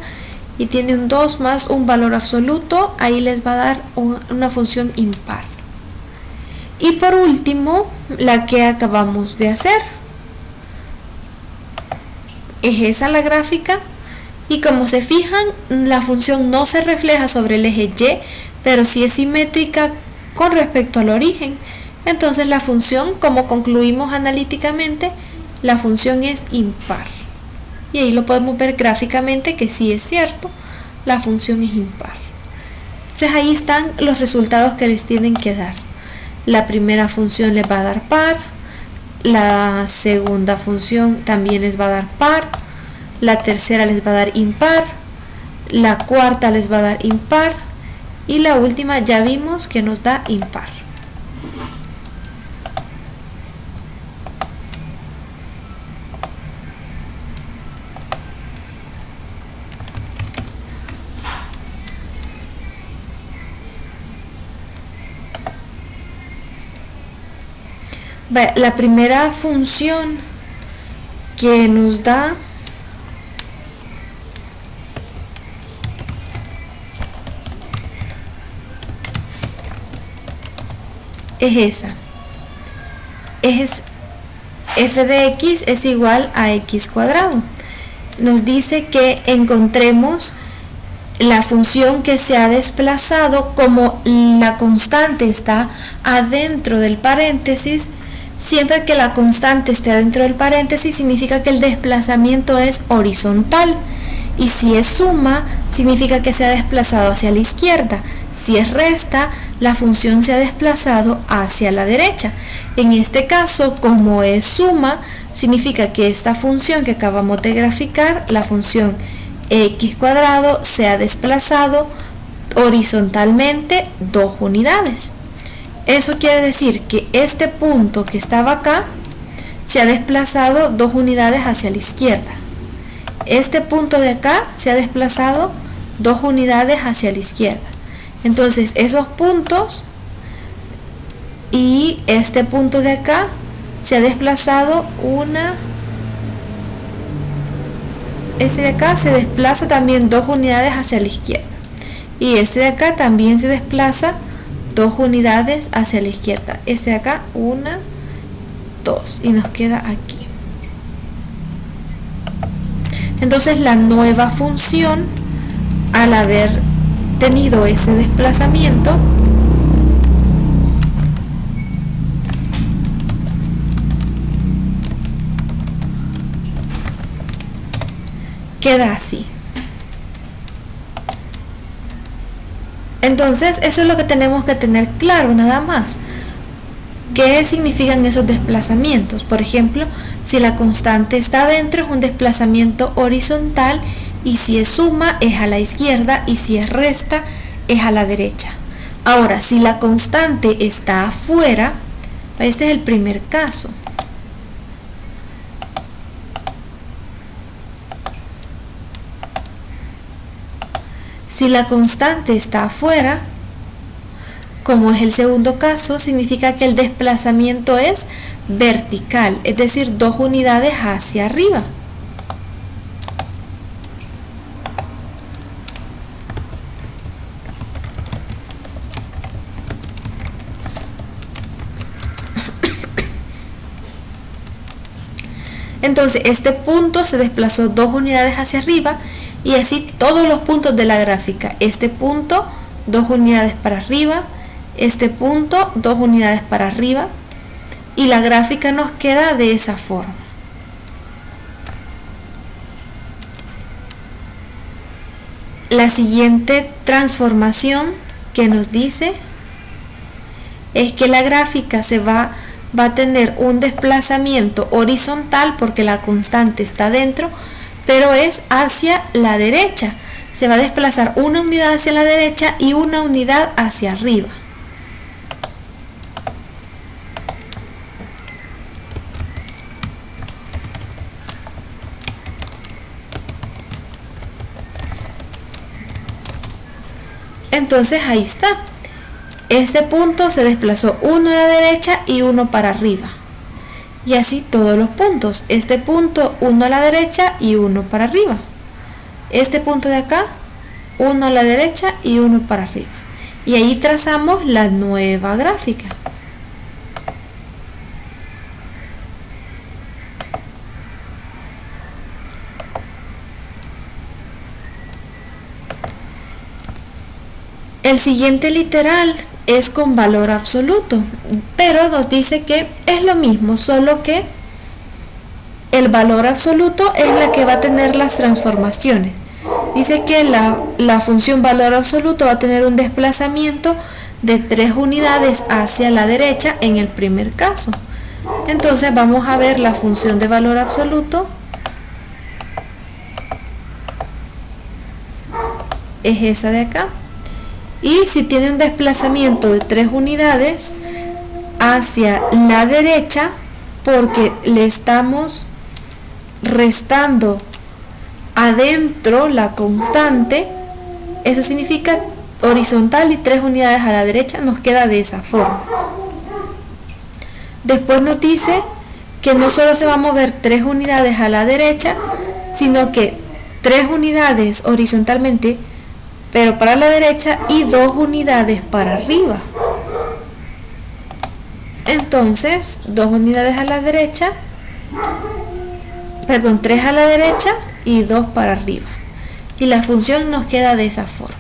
y tiene un 2 más un valor absoluto. Ahí les va a dar una función impar. Y por último, la que acabamos de hacer. Es esa la gráfica. Y como se fijan, la función no se refleja sobre el eje Y, pero sí es simétrica con respecto al origen. Entonces la función, como concluimos analíticamente, la función es impar. Y ahí lo podemos ver gráficamente que sí es cierto, la función es impar. Entonces ahí están los resultados que les tienen que dar. La primera función les va a dar par, la segunda función también les va a dar par, la tercera les va a dar impar, la cuarta les va a dar impar y la última ya vimos que nos da impar. La primera función que nos da es esa. Es f de x es igual a x cuadrado. Nos dice que encontremos la función que se ha desplazado. Como la constante está adentro del paréntesis, siempre que la constante esté adentro del paréntesis significa que el desplazamiento es horizontal, y si es suma significa que se ha desplazado hacia la izquierda. Si es resta, la función se ha desplazado hacia la derecha. En este caso, como es suma, significa que esta función que acabamos de graficar, la función x cuadrado, se ha desplazado horizontalmente 2 unidades. Eso quiere decir que este punto que estaba acá se ha desplazado 2 unidades hacia la izquierda. Este punto de acá se ha desplazado 2 unidades hacia la izquierda. Entonces esos puntos y este punto de acá se ha desplazado este de acá se desplaza también 2 unidades hacia la izquierda, y este de acá también se desplaza 2 unidades hacia la izquierda. Este de acá 1, 2 y nos queda aquí. Entonces la nueva función, al haber tenido ese desplazamiento, queda así. Entonces eso es lo que tenemos que tener claro, nada más. ¿Qué significan esos desplazamientos? Por ejemplo, si la constante está adentro es un desplazamiento horizontal, y si es suma es a la izquierda, y si es resta es a la derecha. Ahora, si la constante está afuera, este es el primer caso. Si la constante está afuera, como es el segundo caso, significa que el desplazamiento es vertical, es decir, 2 unidades hacia arriba. Entonces este punto se desplazó 2 unidades hacia arriba, y así todos los puntos de la gráfica. Este punto 2 unidades para arriba, este punto 2 unidades para arriba, y la gráfica nos queda de esa forma. La siguiente transformación que nos dice es que la gráfica va a tener un desplazamiento horizontal porque la constante está dentro, pero es hacia la derecha. Se va a desplazar una unidad hacia la derecha y una unidad hacia arriba. Entonces ahí está. Este punto se desplazó uno a la derecha y uno para arriba. Y así todos los puntos. Este punto, uno a la derecha y uno para arriba. Este punto de acá, uno a la derecha y uno para arriba. Y ahí trazamos la nueva gráfica. El siguiente literal es con valor absoluto, pero nos dice que es lo mismo, solo que el valor absoluto es la que va a tener las transformaciones. Dice que la función valor absoluto va a tener un desplazamiento de 3 unidades hacia la derecha en el primer caso. Entonces vamos a ver la función de valor absoluto. Es esa de acá. Y si tiene un desplazamiento de 3 unidades hacia la derecha, porque le estamos restando adentro la constante, eso significa horizontal y 3 unidades a la derecha, nos queda de esa forma. Después nos dice que no solo se va a mover 3 unidades a la derecha, sino que 3 unidades horizontalmente, pero para la derecha, y 2 unidades para arriba. Entonces, 2 unidades a la derecha, 3 a la derecha y 2 para arriba. Y la función nos queda de esa forma.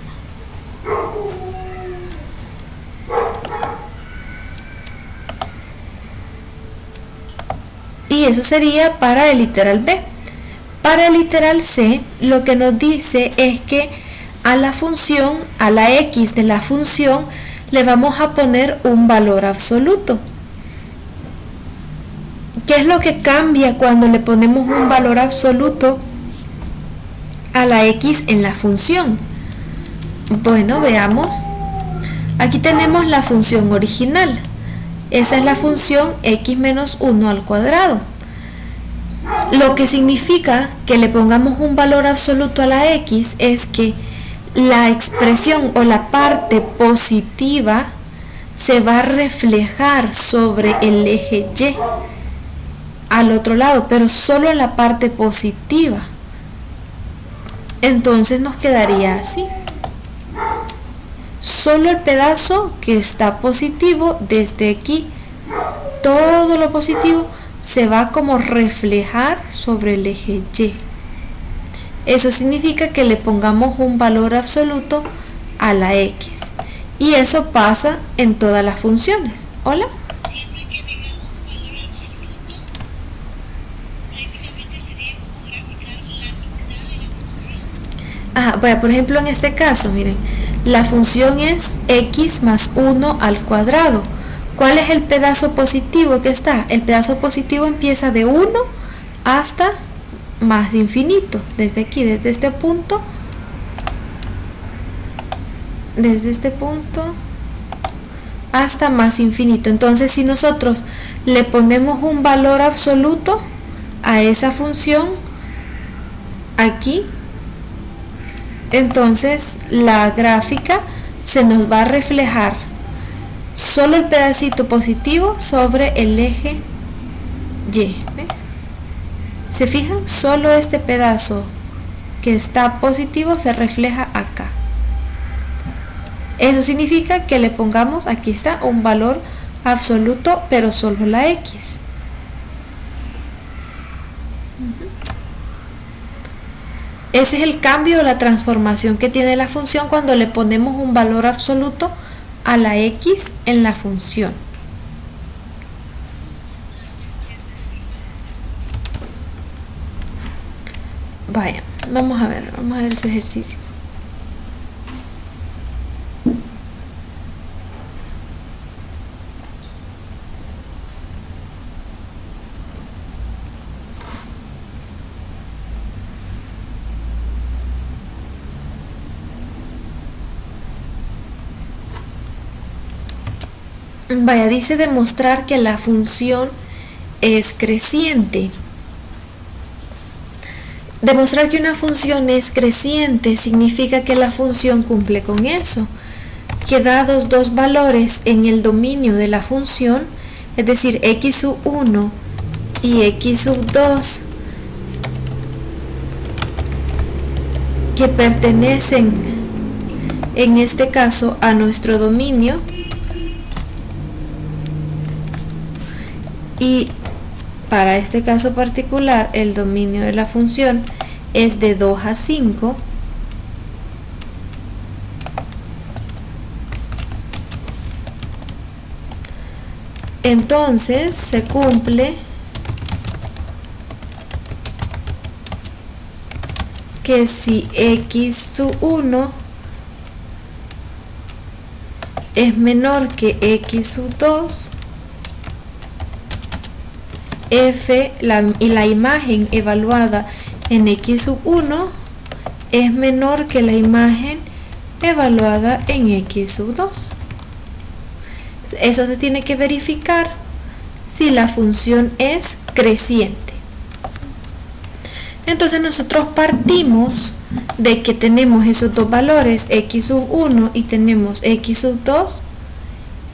Y eso sería para el literal B. Para el literal C, lo que nos dice es que a la función, a la x de la función, le vamos a poner un valor absoluto. ¿Qué es lo que cambia cuando le ponemos un valor absoluto a la x en la función? Bueno, veamos. Aquí tenemos la función original. Esa es la función x menos 1 al cuadrado. Lo que significa que le pongamos un valor absoluto a la x es que la expresión o la parte positiva se va a reflejar sobre el eje y al otro lado, pero solo en la parte positiva. Entonces nos quedaría así. Solo el pedazo que está positivo, desde aquí, todo lo positivo se va como reflejar sobre el eje y. Eso significa que le pongamos un valor absoluto a la x. Y eso pasa en todas las funciones. ¿Hola? Siempre que tengamos un valor absoluto, prácticamente sería como graficar la mitad de la función. Bueno, por ejemplo, en este caso, miren, la función es x más 1 al cuadrado. ¿Cuál es el pedazo positivo que está? El pedazo positivo empieza de 1 hasta más infinito, desde aquí, desde este punto hasta más infinito. Entonces, si nosotros le ponemos un valor absoluto a esa función aquí, entonces la gráfica se nos va a reflejar solo el pedacito positivo sobre el eje y. ¿Se fijan? Solo este pedazo que está positivo se refleja acá. Eso significa que le pongamos, aquí está, un valor absoluto, pero solo la x. Ese es el cambio o la transformación que tiene la función cuando le ponemos un valor absoluto a la x en la función. Vaya, vamos a ver ese ejercicio. Vaya, dice demostrar que la función es creciente. Demostrar que una función es creciente significa que la función cumple con eso, que dados dos valores en el dominio de la función, es decir, x sub 1 y x sub 2, que pertenecen en este caso a nuestro dominio, y para este caso particular el dominio de la función es de 2 a 5, entonces se cumple que si x sub 1 es menor que x sub 2, f y la imagen evaluada en x sub 1 es menor que la imagen evaluada en x sub 2. Eso se tiene que verificar si la función es creciente. Entonces nosotros partimos de que tenemos esos dos valores, x sub 1 y tenemos x sub 2,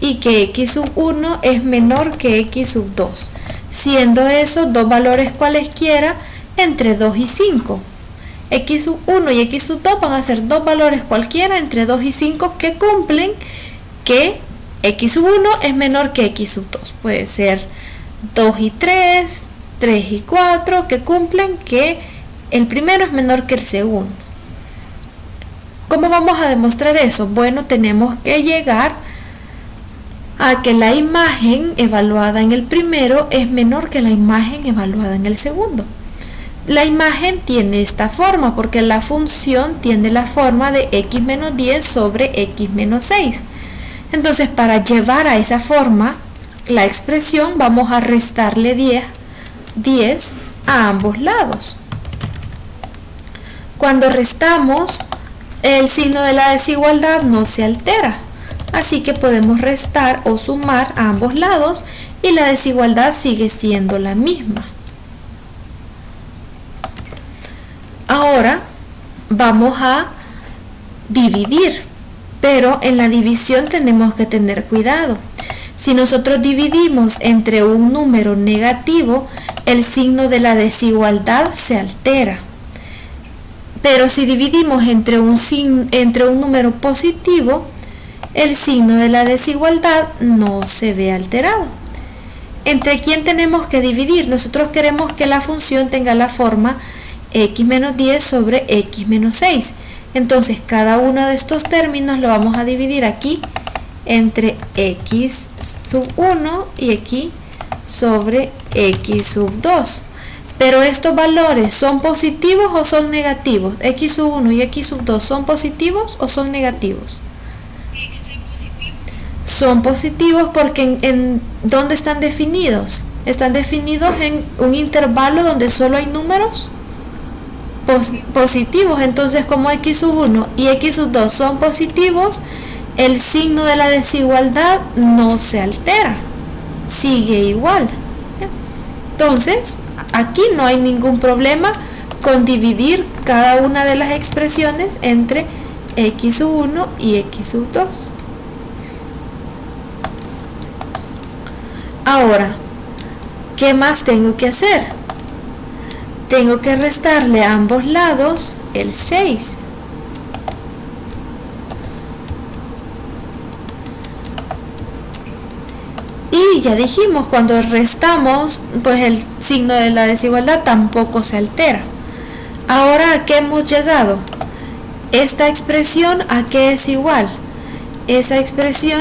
y que x sub 1 es menor que x sub 2, siendo esos dos valores cualesquiera entre 2 y 5. X sub 1 y x sub 2 van a ser dos valores cualquiera entre 2 y 5 que cumplen que x sub 1 es menor que x sub 2. Puede ser 2 y 3, 3 y 4, que cumplen que el primero es menor que el segundo. ¿Cómo vamos a demostrar eso? Bueno, tenemos que llegar a que la imagen evaluada en el primero es menor que la imagen evaluada en el segundo. La imagen tiene esta forma porque la función tiene la forma de x menos 10 sobre x menos 6. Entonces, para llevar a esa forma la expresión, vamos a restarle 10 a ambos lados. Cuando restamos, el signo de la desigualdad no se altera, así que podemos restar o sumar a ambos lados y la desigualdad sigue siendo la misma. Ahora vamos a dividir, pero en la división tenemos que tener cuidado. Si nosotros dividimos entre un número negativo, el signo de la desigualdad se altera. Pero si dividimos entre un número positivo, el signo de la desigualdad no se ve alterado. ¿Entre quién tenemos que dividir? Nosotros queremos que la función tenga la forma x menos 10 sobre x menos 6. Entonces cada uno de estos términos lo vamos a dividir aquí entre x sub 1 y aquí sobre x sub 2. Pero estos valores, ¿son positivos o son negativos? X sub 1 y x sub 2, ¿son positivos o son negativos? Tiene que ser positivo. Son positivos porque ¿en dónde están definidos? Están definidos en un intervalo donde solo hay números positivos. Entonces, como x sub 1 y x sub 2 son positivos, el signo de la desigualdad no se altera, sigue igual. Entonces, aquí no hay ningún problema con dividir cada una de las expresiones entre x sub 1 y x sub 2. Ahora, ¿qué más tengo que hacer? Tengo que restarle a ambos lados el 6. Y ya dijimos, cuando restamos, pues el signo de la desigualdad tampoco se altera. Ahora, ¿a qué hemos llegado? Esta expresión, ¿a qué es igual? Esa expresión